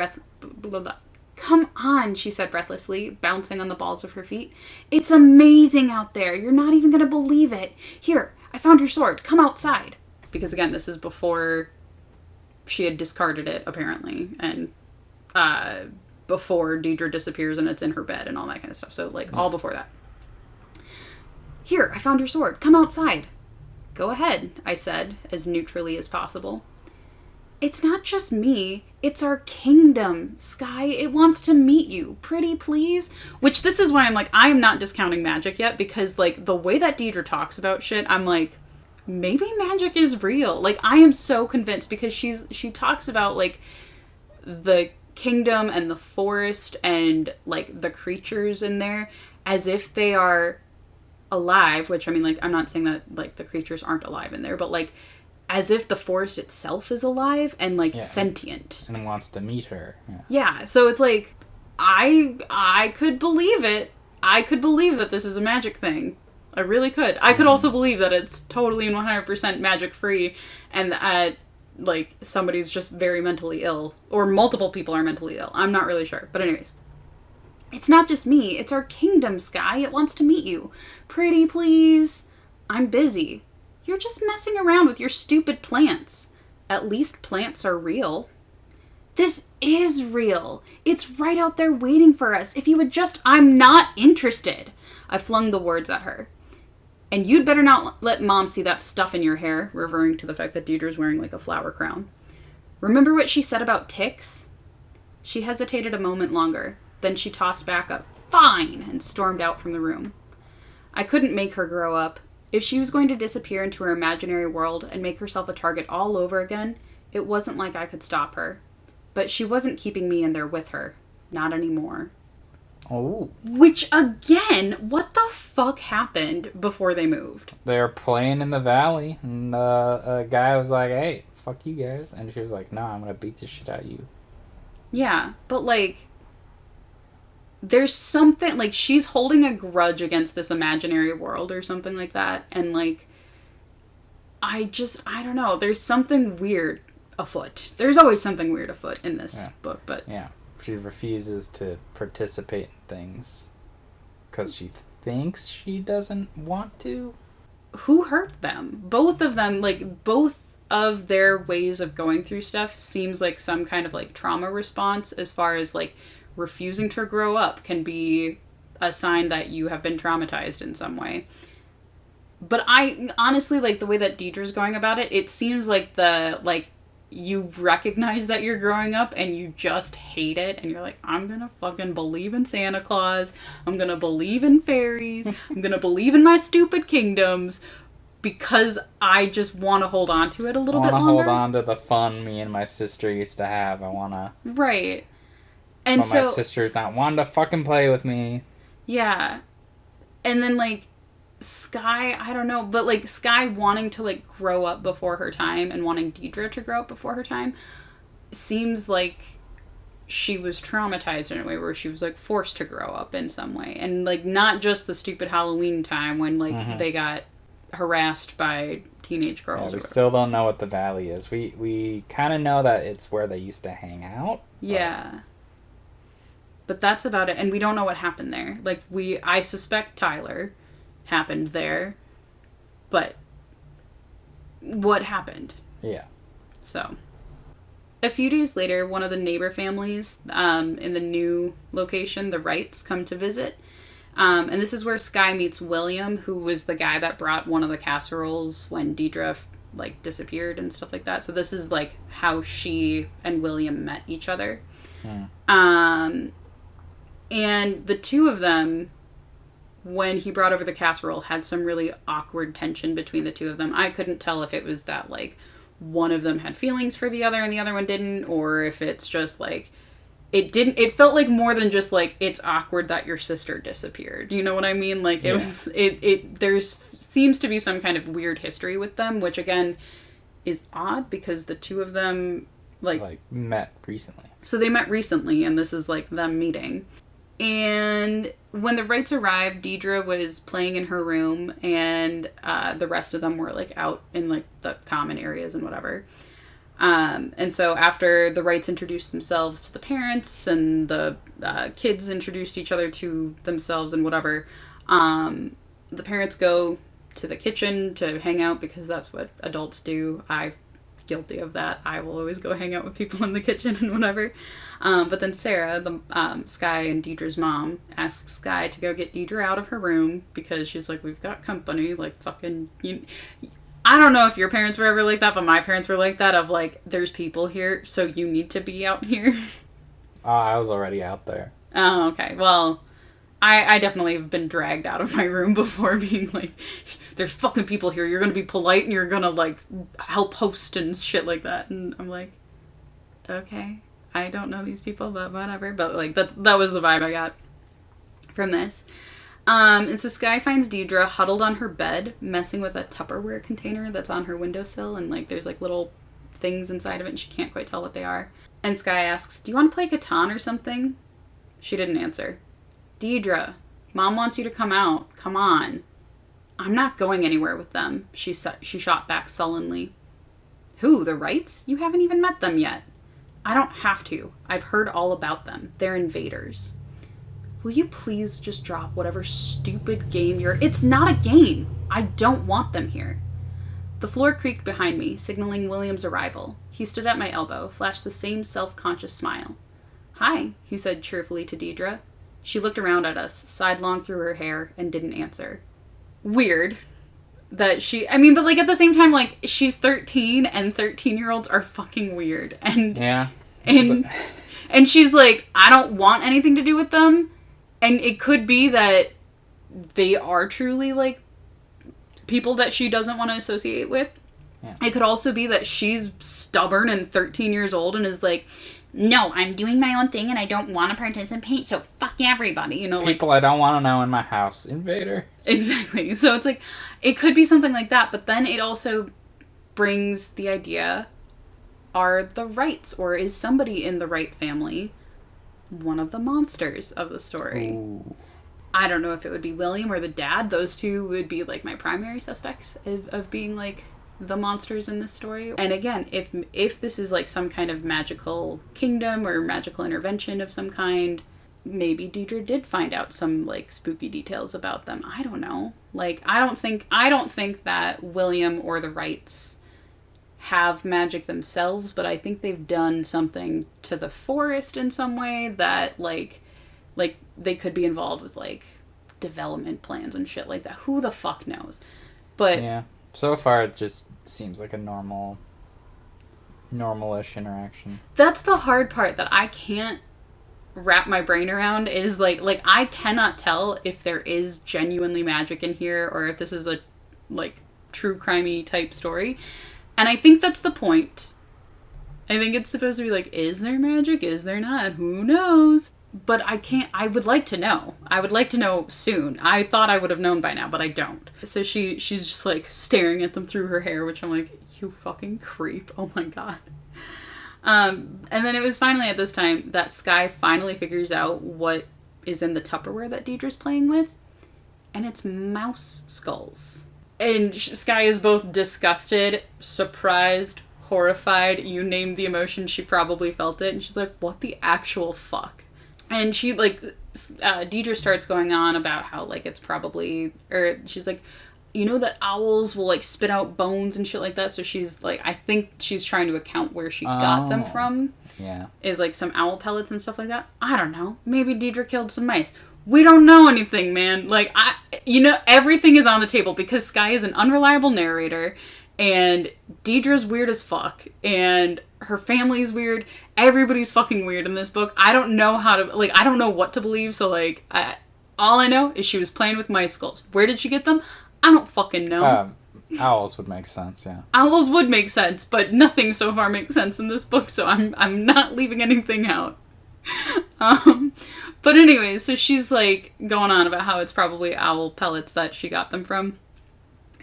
Come on, she said breathlessly, bouncing on the balls of her feet. It's amazing out there. You're not even going to believe it. Here, I found your sword. Come outside. Because again, this is before she had discarded it, apparently. And before Deidre disappears and it's in her bed and all that kind of stuff. So, like, all before that. Here, I found your sword. Come outside. Go ahead, I said, as neutrally as possible. It's not just me. It's our kingdom, Skye. It wants to meet you. Pretty please? Which this is why I'm like, I am not discounting magic yet, because, like, the way that Deidre talks about shit, I'm like, maybe magic is real. Like, I am so convinced because she talks about, like, the kingdom and the forest and, like, the creatures in there as if they are alive, which, I mean, like, I'm not saying that, like, the creatures aren't alive in there, but, like, as if the forest itself is alive and, like, sentient. And wants to meet her. Yeah, so it's like, I could believe it. I could believe that this is a magic thing. I really could. I could also believe that it's totally and 100% magic-free and that, like, somebody's just very mentally ill. Or multiple people are mentally ill. I'm not really sure. But anyways. It's not just me. It's our kingdom, Skye. It wants to meet you. Pretty please? I'm busy. You're just messing around with your stupid plants. At least plants are real. This is real. It's right out there waiting for us. If you would just... I'm not interested. I flung the words at her. And you'd better not let Mom see that stuff in your hair, referring to the fact that Deidre's wearing, like, a flower crown. Remember what she said about ticks? She hesitated a moment longer. Then she tossed back a "Fine!" and stormed out from the room. I couldn't make her grow up. If she was going to disappear into her imaginary world and make herself a target all over again, it wasn't like I could stop her. But she wasn't keeping me in there with her. Not anymore. Oh. Which, again, what the fuck happened before they moved? They were playing in the valley, and a guy was like, hey, fuck you guys. And she was like, no, I'm going to beat the shit out of you. Yeah, but, like... There's something, like, she's holding a grudge against this imaginary world or something like that, and, like, I don't know, there's something weird afoot. There's always something weird afoot in this book, but... Yeah, she refuses to participate in things because she thinks she doesn't want to. Who hurt them? Both of them, like, both of their ways of going through stuff seems like some kind of, like, trauma response as far as, like, refusing to grow up can be a sign that you have been traumatized in some way. But I honestly, like, the way that Deidre's going about it, it seems like you recognize that you're growing up and you just hate it, and you're like, I'm gonna fucking believe in Santa Claus, I'm gonna believe in fairies, I'm gonna believe in my stupid kingdoms, because I just want to hold on to it a little bit longer. I want to hold on to the fun me and my sister used to have. I want to... Right. And but so... my sister's not wanting to fucking play with me. Yeah. And then, like, Skye, I don't know, but, like, Skye wanting to, like, grow up before her time and wanting Deidre to grow up before her time seems like she was traumatized in a way where she was, like, forced to grow up in some way. And, like, not just the stupid Halloween time when, like, they got harassed by teenage girls. Yeah, we still don't know what the valley is. We kind of know that it's where they used to hang out. Yeah. But that's about it. And we don't know what happened there. Like, I suspect Tyler happened there. But what happened? Yeah. So, a few days later, one of the neighbor families in the new location, the Wrights, come to visit. And this is where Skye meets William, who was the guy that brought one of the casseroles when Deidre, like, disappeared and stuff like that. So this is, like, how she and William met each other. And the two of them, when he brought over the casserole, had some really awkward tension between the two of them. I couldn't tell if it was that, like, one of them had feelings for the other and the other one didn't, or if it's just, like, it felt like more than just, like, it's awkward that your sister disappeared. You know what I mean? Like, there seems to be some kind of weird history with them, which, again, is odd because the two of them, like met recently. So they met recently, and this is, like, them meeting. And when the Wrights arrived, Deidre was playing in her room, and the rest of them were, like, out in, like, the common areas and whatever. And so after the Wrights introduced themselves to the parents, and the kids introduced each other to themselves and whatever, the parents go to the kitchen to hang out because that's what adults do. I'm guilty of that. I will always go hang out with people in the kitchen and whatever. But then Sara, the Skye and Deidre's mom, asks Skye to go get Deidre out of her room because she's like, we've got company, like, fucking... I don't know if your parents were ever like that, but my parents were like that, of, like, there's people here, so you need to be out here. I was already out there. Oh, okay. Well, I definitely have been dragged out of my room before, being like, there's fucking people here, you're gonna be polite, and you're gonna, like, help host and shit like that. And I'm like, okay, I don't know these people, but whatever. But, like, that was the vibe I got from this. And so Skye finds Deidre huddled on her bed, messing with a Tupperware container that's on her windowsill, and, like, there's, like, little things inside of it, and she can't quite tell what they are. And Skye asks, do you want to play Catan or something? She didn't answer. Deidre, Mom wants you to come out. Come on. I'm not going anywhere with them, she shot back sullenly. Who, the Wrights? You haven't even met them yet. I don't have to. I've heard all about them. They're invaders. Will you please just drop whatever stupid game you're... It's not a game. I don't want them here. The floor creaked behind me, signaling William's arrival. He stood at my elbow, flashed the same self-conscious smile. Hi, he said cheerfully to Deidre. She looked around at us, sidelong through her hair, and didn't answer. Weird. That she... I mean, but, like, at the same time, like, she's 13, and 13-year-olds are fucking weird. And... Yeah. And she's like, I don't want anything to do with them. And it could be that they are truly, like, people that she doesn't want to associate with. Yeah. It could also be that she's stubborn and 13 years old and is like, no, I'm doing my own thing and I don't want to participate, so fuck everybody, you know? People like, I don't want to know in my house. Invader. Exactly. So it's like, it could be something like that, but then it also brings the idea, are the Wrights, or is somebody in the Wright family one of the monsters of the story? Ooh. I don't know if it would be William or the dad. Those two would be, like, my primary suspects of being, like, the monsters in this story. And again, if this is, like, some kind of magical kingdom or magical intervention of some kind, maybe Deidre did find out some, like, spooky details about them. I don't know. Like, I don't think that William or the Wrights have magic themselves, but I think they've done something to the forest in some way that, like, Like, they could be involved with, like, development plans and shit like that. Who the fuck knows? But yeah, so far it just seems like a normal-ish interaction. That's the hard part that I can't wrap my brain around, is like I cannot tell if there is genuinely magic in here or if this is a, like, true crimey type story. And I think that's the point. I think it's supposed to be like, is there magic? Is there not? Who knows? But I would like to know. I would like to know soon. I thought I would have known by now, but I don't. So she's just, like, staring at them through her hair, which I'm like, you fucking creep. Oh my god. And then it was finally at this time that Skye finally figures out what is in the Tupperware that Deidre's playing with. And it's mouse skulls. And Skye is both disgusted, surprised, horrified. You name the emotion, she probably felt it. And she's like, what the actual fuck? And she, like, Deidre starts going on about how, like, it's probably, or she's like, you know that owls will, like, spit out bones and shit like that? So she's, like, I think she's trying to account where she got them from. Yeah. Is, like, some owl pellets and stuff like that. I don't know. Maybe Deidre killed some mice. We don't know anything, man. Like, everything is on the table because Skye is an unreliable narrator, and Deidre's weird as fuck, and her family's weird. Everybody's fucking weird in this book. I don't know how to, like, I don't know what to believe, so, like, all I know is she was playing with mice skulls. Where did she get them? I don't fucking know. Owls would make sense, yeah. Owls would make sense, but nothing so far makes sense in this book, so I'm not leaving anything out. But anyway, so she's, like, going on about how it's probably owl pellets that she got them from.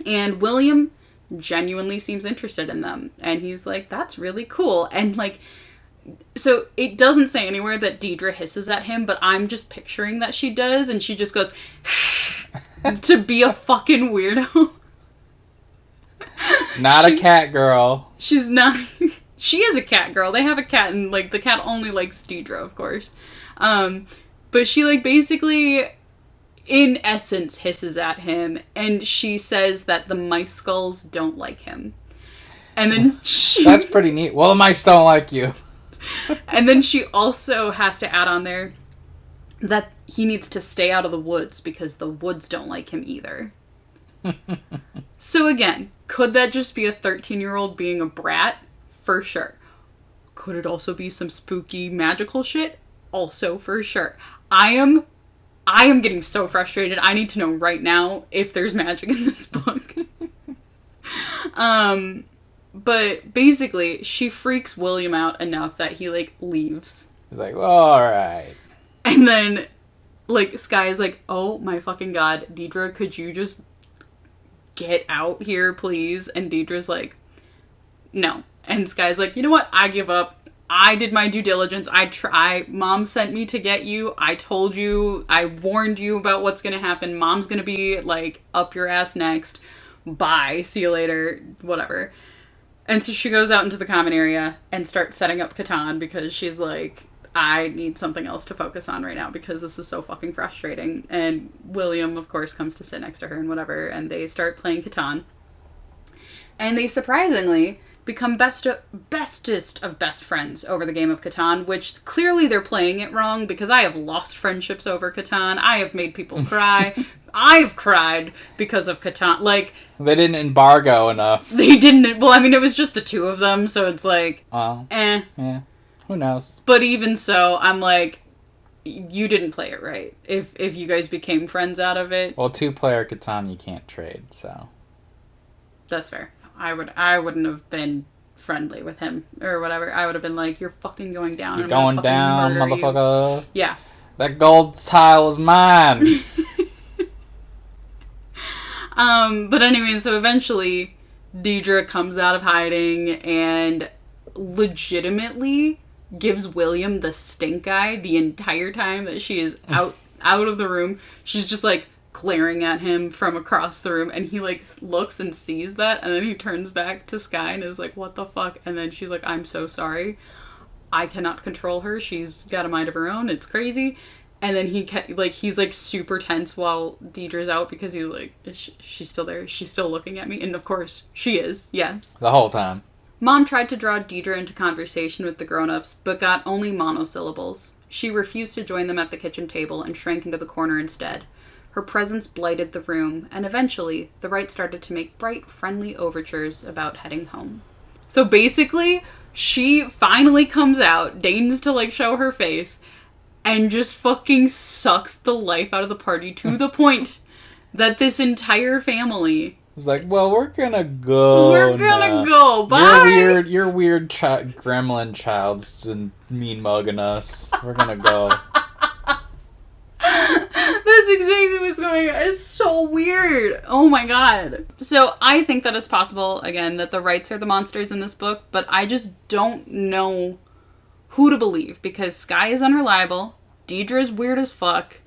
And William genuinely seems interested in them. And he's like, that's really cool. And, like, so it doesn't say anywhere that Deidre hisses at him, but I'm just picturing that she does, and she just goes to be a fucking weirdo. Not a cat girl. She's not. She is a cat girl. They have a cat, and, like, the cat only likes Deidre, of course. But she, like, basically, in essence, hisses at him, and she says that the mice skulls don't like him. And then she... That's pretty neat. Well, the mice don't like you. And then she also has to add on there that he needs to stay out of the woods because the woods don't like him either. So again, could that just be a 13-year-old being a brat? For sure. Could it also be some spooky magical shit? Also for sure. I am getting so frustrated. I need to know right now if there's magic in this book. But basically, she freaks William out enough that he, like, leaves. He's like, well, alright. And then, like, Skye is like, oh my fucking god, Deidre, could you just get out here, please? And Deidre's like, no. And Skye's like, you know what? I give up. I did my due diligence. Mom sent me to get you. I told you. I warned you about what's gonna happen. Mom's gonna be, like, up your ass next. Bye. See you later. Whatever. And so she goes out into the common area and starts setting up Catan because she's like, I need something else to focus on right now because this is so fucking frustrating. And William, of course, comes to sit next to her and whatever, and they start playing Catan. And they surprisingly become bestest of best friends over the game of Catan, which clearly they're playing it wrong because I have lost friendships over Catan. I have made people cry. I've cried because of Catan. Like, they didn't embargo enough. They didn't. Well, I mean, it was just the two of them, so it's like, Yeah. Who knows? But even so, I'm like, you didn't play it right. If you guys became friends out of it. Well, 2-player Catan you can't trade, so. That's fair. I wouldn't have been friendly with him or whatever. I would have been like, you're fucking going down. You're going down, motherfucker. You. Yeah. That gold tile is mine. But anyway, so eventually Deidre comes out of hiding and legitimately gives William the stink eye the entire time that she is out of the room. She's just, like, glaring at him from across the room, and he, like, looks and sees that, and then he turns back to Skye and is like, what the fuck? And then she's like, I'm so sorry. I cannot control her. She's got a mind of her own. It's crazy. And then he's, like, super tense while Deidre's out because he's like, she's still there? She's still looking at me? And of course, she is. Yes. The whole time. Mom tried to draw Deidre into conversation with the grown-ups, but got only monosyllables. She refused to join them at the kitchen table and shrank into the corner instead. Her presence blighted the room, and eventually, the Wright started to make bright, friendly overtures about heading home. So basically, she finally comes out, deigns to, like, show her face, and just fucking sucks the life out of the party to the point that this entire family... was like, well, we're gonna go. We're gonna go. Bye. Your weird gremlin child's mean mugging us. We're gonna go. That's exactly what's going on. It's so weird. Oh my god. So I think that it's possible, again, that the Wrights are the monsters in this book, but I just don't know who to believe, because Skye is unreliable, Deidre's weird as fuck,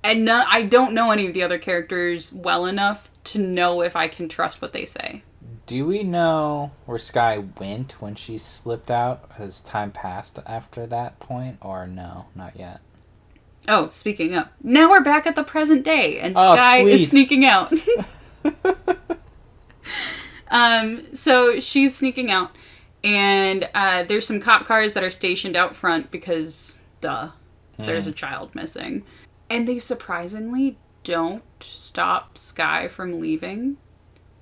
and I don't know any of the other characters well enough to know if I can trust what they say. Do we know where Skye went when she slipped out? Has time passed after that point, or no, not yet? Oh, speaking of, now we're back at the present day, and Skye is sneaking out. So she's sneaking out, and there's some cop cars that are stationed out front because, there's a child missing. And they surprisingly don't stop Skye from leaving.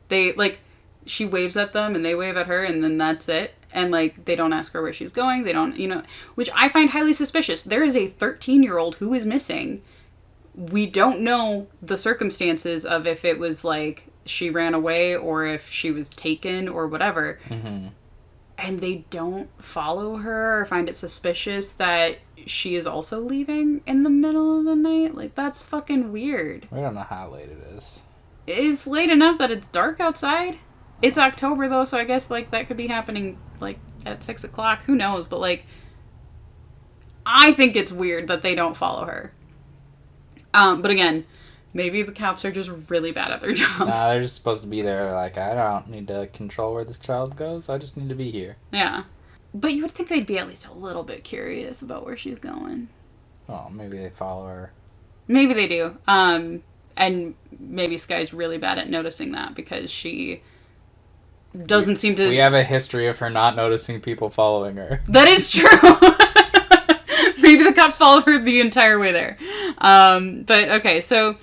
They, like, she waves at them, and they wave at her, and then that's it. And, like, they don't ask her where she's going. They don't, which I find highly suspicious. There is a 13-year-old who is missing. We don't know the circumstances of if it was, like, she ran away or if she was taken or whatever. Mm-hmm. And they don't follow her or find it suspicious that she is also leaving in the middle of the night. Like, that's fucking weird. We don't know how late it is. It's late enough that it's dark outside. It's October, though, so I guess, like, that could be happening, like, at 6 o'clock. Who knows? But, like, I think it's weird that they don't follow her. But again, maybe the cops are just really bad at their job. Nah, they're just supposed to be there, like, I don't need to control where this child goes. I just need to be here. Yeah. But you would think they'd be at least a little bit curious about where she's going. Oh, maybe they follow her. Maybe they do. And maybe Skye's really bad at noticing that because she... doesn't seem to... We have a history of her not noticing people following her. That is true! Maybe the cops followed her the entire way there. But, okay, so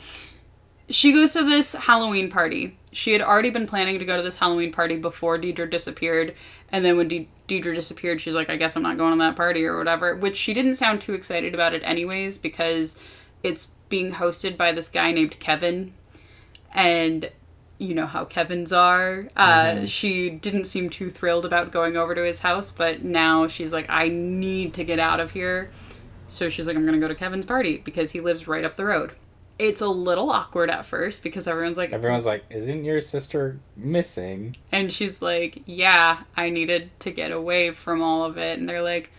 she goes to this Halloween party. She had already been planning to go to this Halloween party before Deidre disappeared. And then when Deidre disappeared, she's like, I guess I'm not going to that party or whatever. Which she didn't sound too excited about it anyways, because it's being hosted by this guy named Kevin. And... you know how Kevins are. She didn't seem too thrilled about going over to his house, but now she's like, I need to get out of here. So she's like, I'm going to go to Kevin's party because he lives right up the road. It's a little awkward at first because everyone's like, isn't your sister missing? And she's like, yeah, I needed to get away from all of it. And they're like,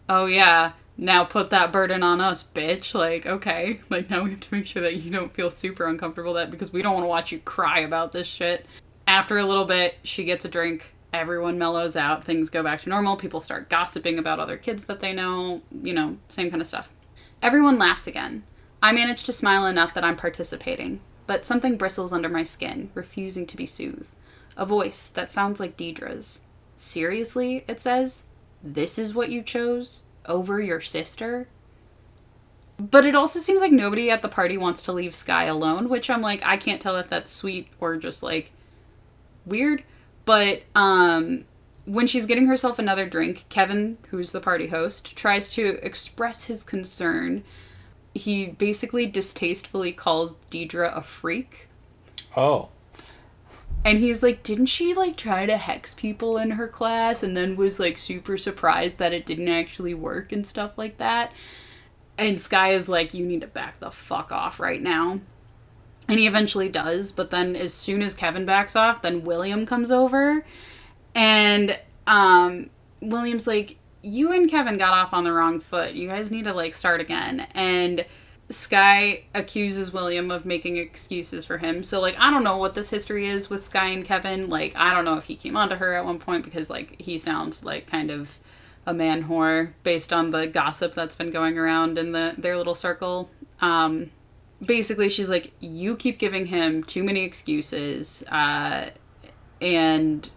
oh yeah, now put that burden on us, bitch. Like, okay. Like, now we have to make sure that you don't feel super uncomfortable because we don't want to watch you cry about this shit. After a little bit, she gets a drink. Everyone mellows out. Things go back to normal. People start gossiping about other kids that they know. Same kind of stuff. Everyone laughs again. I manage to smile enough that I'm participating, but something bristles under my skin, refusing to be soothed. A voice that sounds like Deidre's. Seriously, it says, this is what you chose? Over your sister? But it also seems like nobody at the party wants to leave Skye alone, which I'm like, I can't tell if that's sweet or just like weird. But when she's getting herself another drink, Kevin, who's the party host, tries to express his concern. He basically distastefully calls Deidre a freak. Oh. And he's like, didn't she, like, try to hex people in her class and then was, like, super surprised that it didn't actually work and stuff like that? And Skye is like, you need to back the fuck off right now. And he eventually does, but then as soon as Kevin backs off, then William comes over. And William's like, you and Kevin got off on the wrong foot. You guys need to, like, start again. And Skye accuses William of making excuses for him. So, like, I don't know what this history is with Skye and Kevin. Like, I don't know if he came onto her at one point because, like, he sounds like kind of a man whore based on the gossip that's been going around in their little circle. Basically, she's like, you keep giving him too many excuses. And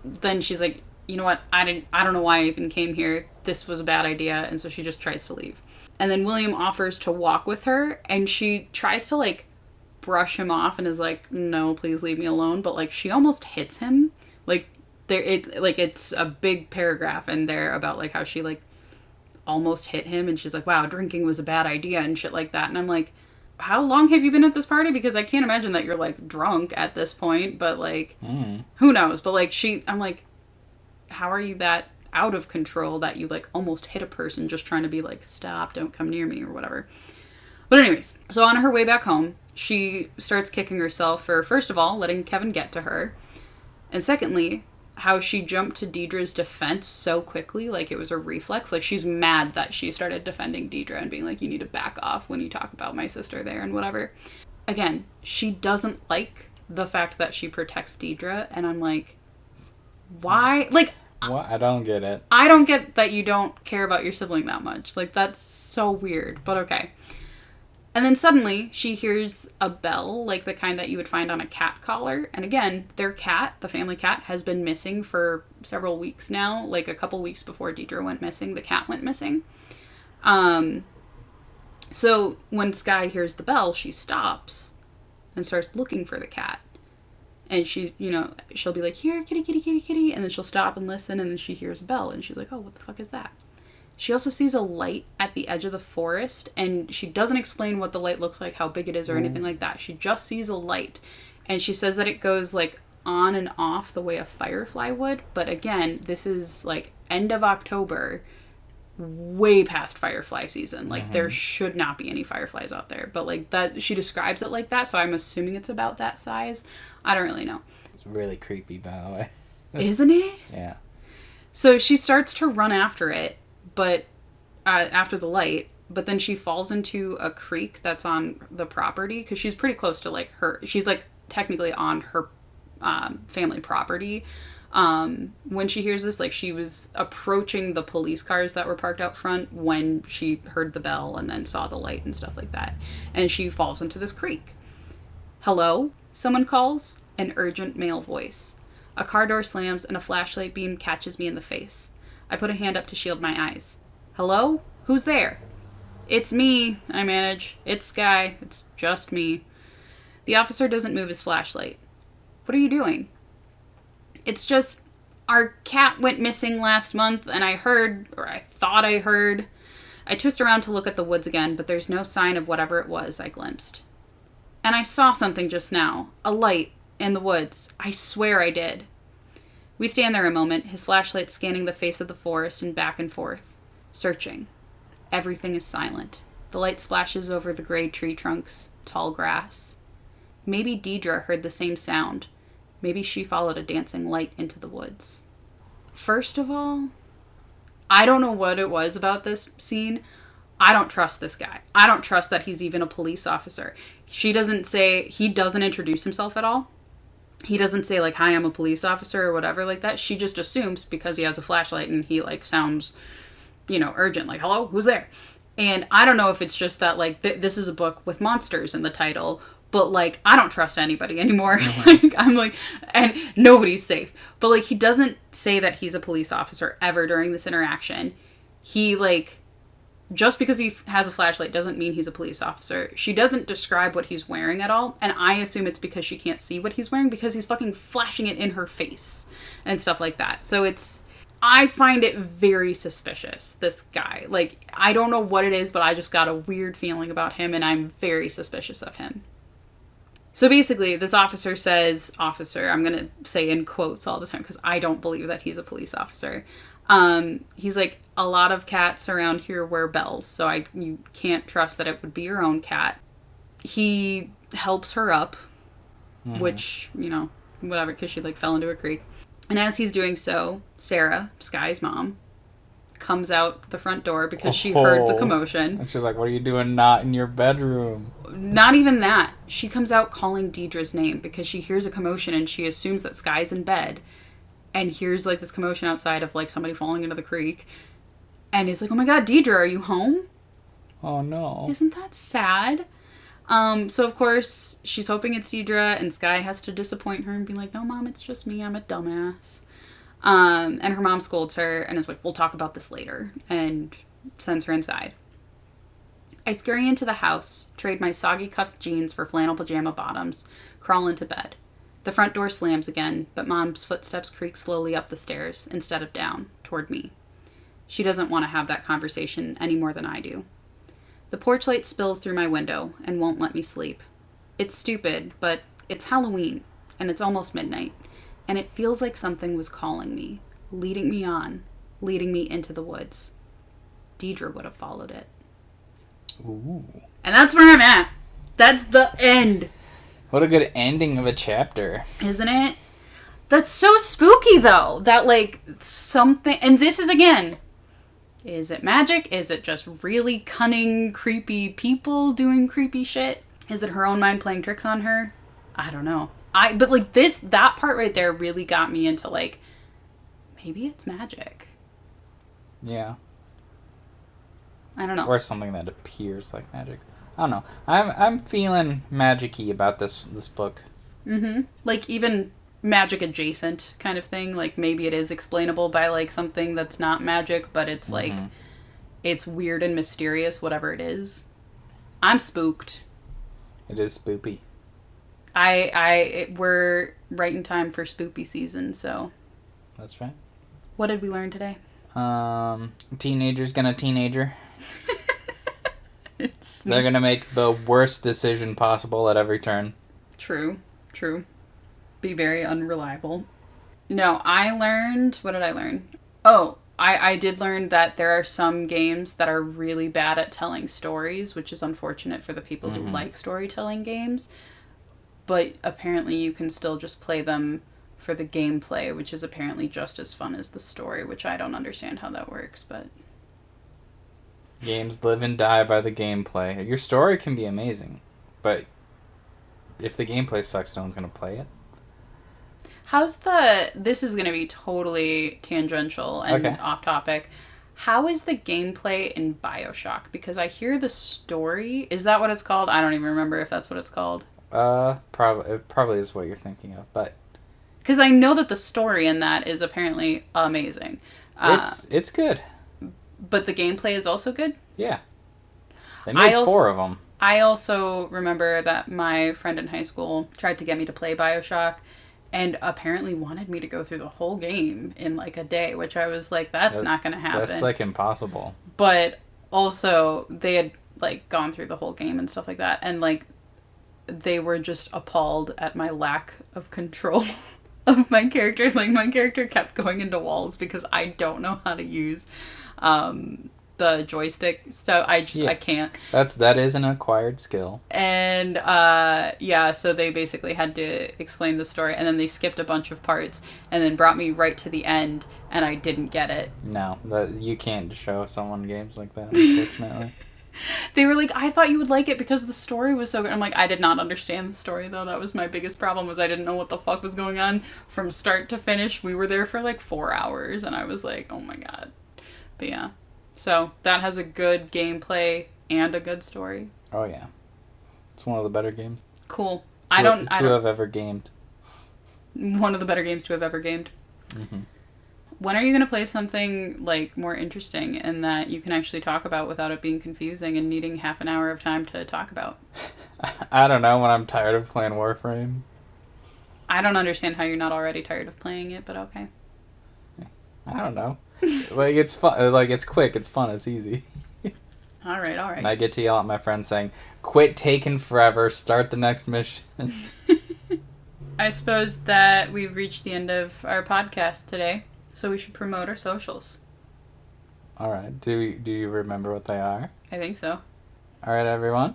then she's like, you know what? I don't know why I even came here. This was a bad idea. And so she just tries to leave. And then William offers to walk with her, and she tries to, like, brush him off and is like, no, please leave me alone. But, like, she almost hits him. Like, it's a big paragraph in there about, like, how she, like, almost hit him, and she's like, wow, drinking was a bad idea and shit like that. And I'm like, how long have you been at this party? Because I can't imagine that you're, like, drunk at this point, but, like, who knows? But, like, I'm like, how are you that out of control that you, like, almost hit a person just trying to be like, stop, don't come near me or whatever. But anyways, so on her way back home, she starts kicking herself for, first of all, letting Kevin get to her, and secondly, how she jumped to Deidre's defense so quickly, like it was a reflex. Like, she's mad that she started defending Deidre and being like, you need to back off when you talk about my sister there and whatever. Again, she doesn't like the fact that she protects Deidre, and I'm like, why? Like, what? I don't get it. I don't get that you don't care about your sibling that much. Like, that's so weird, but okay. And then suddenly, she hears a bell, like the kind that you would find on a cat collar. And again, their cat, the family cat, has been missing for several weeks now. Like, a couple weeks before Deidre went missing, the cat went missing. So when Skye hears the bell, she stops and starts looking for the cat. And she, she'll be like, here, kitty, kitty, kitty, kitty. And then she'll stop and listen, and then she hears a bell. And she's like, oh, what the fuck is that? She also sees a light at the edge of the forest, and she doesn't explain what the light looks like, how big it is, or anything like that. She just sees a light, and she says that it goes, like, on and off the way a firefly would. But again, this is, like, end of October, way past firefly season. Like, there should not be any fireflies out there. But, like, that she describes it like that, so I'm assuming it's about that size. I don't really know. It's really creepy, by the way. Isn't it? Yeah. So she starts to run after it, but after the light, but then she falls into a creek that's on the property, because she's pretty close to, like, she's, like, technically on her family property. When she hears this, like, she was approaching the police cars that were parked out front when she heard the bell and then saw the light and stuff like that. And she falls into this creek. Hello? Someone calls. An urgent male voice. A car door slams and a flashlight beam catches me in the face. I put a hand up to shield my eyes. Hello? Who's there? It's me, I manage. It's Skye. It's just me. The officer doesn't move his flashlight. What are you doing? It's just, our cat went missing last month, and I thought I heard. I twist around to look at the woods again, but there's no sign of whatever it was I glimpsed. And I saw something just now. A light in the woods. I swear I did. We stand there a moment, his flashlight scanning the face of the forest and back and forth. Searching. Everything is silent. The light splashes over the gray tree trunks, tall grass. Maybe Deidre heard the same sound. Maybe she followed a dancing light into the woods. First of all, I don't know what it was about this scene. I don't trust this guy. I don't trust that he's even a police officer. He doesn't introduce himself at all. He doesn't say, like, hi, I'm a police officer or whatever like that. She just assumes because he has a flashlight and he, like, sounds, urgent. Like, hello, who's there? And I don't know if it's just that, like, this is a book with monsters in the title, but, like, I don't trust anybody anymore. Like, I'm like, and nobody's safe. But, like, he doesn't say that he's a police officer ever during this interaction. He, like, just because he has a flashlight doesn't mean he's a police officer. She doesn't describe what he's wearing at all, and I assume it's because she can't see what he's wearing because he's fucking flashing it in her face and stuff like that. So I find it very suspicious, this guy. Like, I don't know what it is, but I just got a weird feeling about him, and I'm very suspicious of him. So basically, this officer says, I'm going to say in quotes all the time because I don't believe that he's a police officer. He's like, a lot of cats around here wear bells, so you can't trust that it would be your own cat. He helps her up, which, whatever, because she, like, fell into a creek. And as he's doing so, Sara, Skye's mom, comes out the front door because she heard the commotion. And she's like, what are you doing not in your bedroom? Not even that. She comes out calling Deidre's name because she hears a commotion and she assumes that Skye's in bed. And hears, like, this commotion outside of, like, somebody falling into the creek. And he's like, oh my god, Deidre, are you home? Oh no. Isn't that sad? So of course, she's hoping it's Deidre, and Skye has to disappoint her and be like, no, Mom, it's just me, I'm a dumbass. And her mom scolds her, and is like, we'll talk about this later, and sends her inside. I scurry into the house, trade my soggy cuffed jeans for flannel pajama bottoms, crawl into bed. The front door slams again, but Mom's footsteps creak slowly up the stairs instead of down, toward me. She doesn't want to have that conversation any more than I do. The porch light spills through my window and won't let me sleep. It's stupid, but it's Halloween, and it's almost midnight, and it feels like something was calling me, leading me on, leading me into the woods. Deidre would have followed it. Ooh. And that's where I'm at. That's the end. What a good ending of a chapter. Isn't it? That's so spooky, though. That, like, something... And this is, again... Is it magic? Is it just really cunning, creepy people doing creepy shit? Is it her own mind playing tricks on her? I don't know. But, like, that part right there really got me into, like... Maybe it's magic. Yeah. I don't know. Or something that appears like magic. I don't know. I'm feeling magic-y about this book. Mm-hmm. Like, even magic adjacent kind of thing. Like, maybe it is explainable by, like, something that's not magic, but it's, like, it's weird and mysterious, whatever it is. I'm spooked. It is spoopy. We're right in time for spoopy season, so. That's right. What did we learn today? Teenager's gonna teenager. They're gonna make the worst decision possible at every turn. True. Be very unreliable. No, I learned... What did I learn? Oh, I did learn that there are some games that are really bad at telling stories, which is unfortunate for the people who like storytelling games. But apparently you can still just play them for the gameplay, which is apparently just as fun as the story, which I don't understand how that works, but... Games live and die by the gameplay. Your story can be amazing, but if the gameplay sucks, no one's going to play it. This is going to be totally tangential and off topic. How is the gameplay in BioShock? Because I hear the story. Is that what it's called? I don't even remember if that's what it's called. It probably is what you're thinking of, but... Because I know that the story in that is apparently amazing. It's good. But the gameplay is also good? Yeah. They made 4 of them. I also remember that my friend in high school tried to get me to play BioShock and apparently wanted me to go through the whole game in like a day, which I was like, that's not going to happen. That's like impossible. But also they had like gone through the whole game and stuff like that. And like they were just appalled at my lack of control of my character. Like my character kept going into walls because I don't know how to use the joystick stuff. I can't. That is an acquired skill. And so they basically had to explain the story, and then they skipped a bunch of parts and then brought me right to the end, and I didn't get it. No, you can't show someone games like that, unfortunately. They were like, I thought you would like it because the story was so good. I'm like, I did not understand the story, though. That was my biggest problem, was I didn't know what the fuck was going on from start to finish. We were there for like 4 hours, and I was like, oh my god. But yeah. So, that has a good gameplay and a good story. Oh yeah. It's one of the better games. Cool. To have ever gamed. One of the better games to have ever gamed. Mm-hmm. When are you going to play something, like, more interesting and that you can actually talk about without it being confusing and needing half an hour of time to talk about? I don't know, when I'm tired of playing Warframe. I don't understand how you're not already tired of playing it, but okay. I don't know. Like, it's fun. Like, it's quick, it's fun, it's easy. All right. And I get to yell at my friends saying, quit taking forever, start the next mission. I suppose that we've reached the end of our podcast today, so we should promote our socials. All right. Do you remember what they are? I think so. All right, everyone.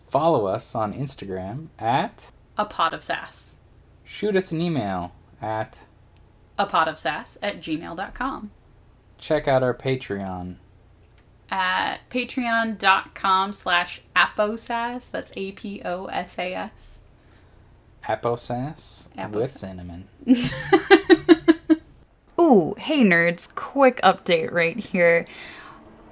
Follow us on Instagram at... A Pot of Sass. Shoot us an email at... apotofsass@gmail.com. Check out our Patreon. At patreon.com/aposas. That's APOSAS. Aposas with cinnamon. Ooh, hey nerds, quick update right here.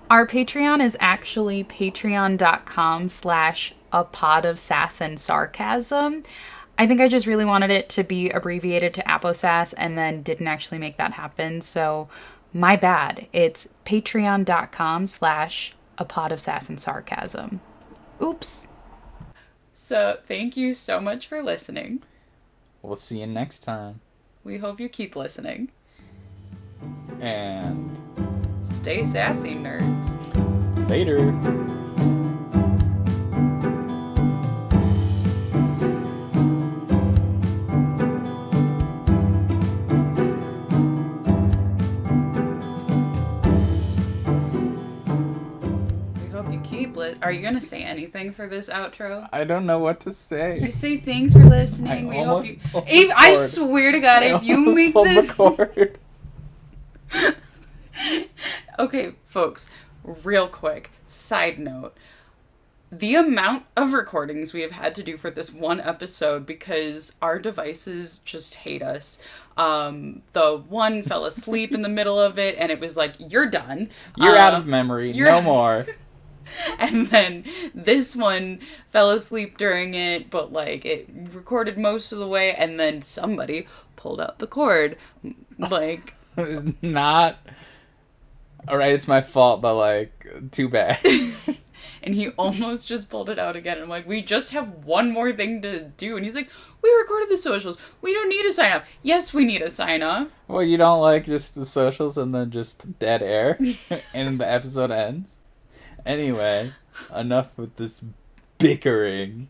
Our Patreon is actually patreon.com/apotofsassandSarcasm. I think I just really wanted it to be abbreviated to Aposas and then didn't actually make that happen. So my bad. It's patreon.com/ a pot of sass and sarcasm. Oops. So, thank you so much for listening. We'll see you next time. We hope you keep listening. And stay sassy, nerds. Later. Are you gonna say anything for this outro? I don't know what to say. You say thanks for listening. We hope you. I swear to God, if you make this. Okay, folks. Real quick. Side note. The amount of recordings we have had to do for this one episode because our devices just hate us. The one fell asleep in the middle of it, and it was like, "You're done. You're out of memory. No more." And then this one fell asleep during it, but like it recorded most of the way, and then somebody pulled out the cord. Like, it's not alright, it's my fault, but like, too bad. And he almost just pulled it out again. I'm like, we just have one more thing to do. And he's like, we recorded the socials. We don't need a sign off. Yes, we need a sign off. Well, you don't like just the socials and then just dead air and the episode ends? Anyway, enough with this bickering.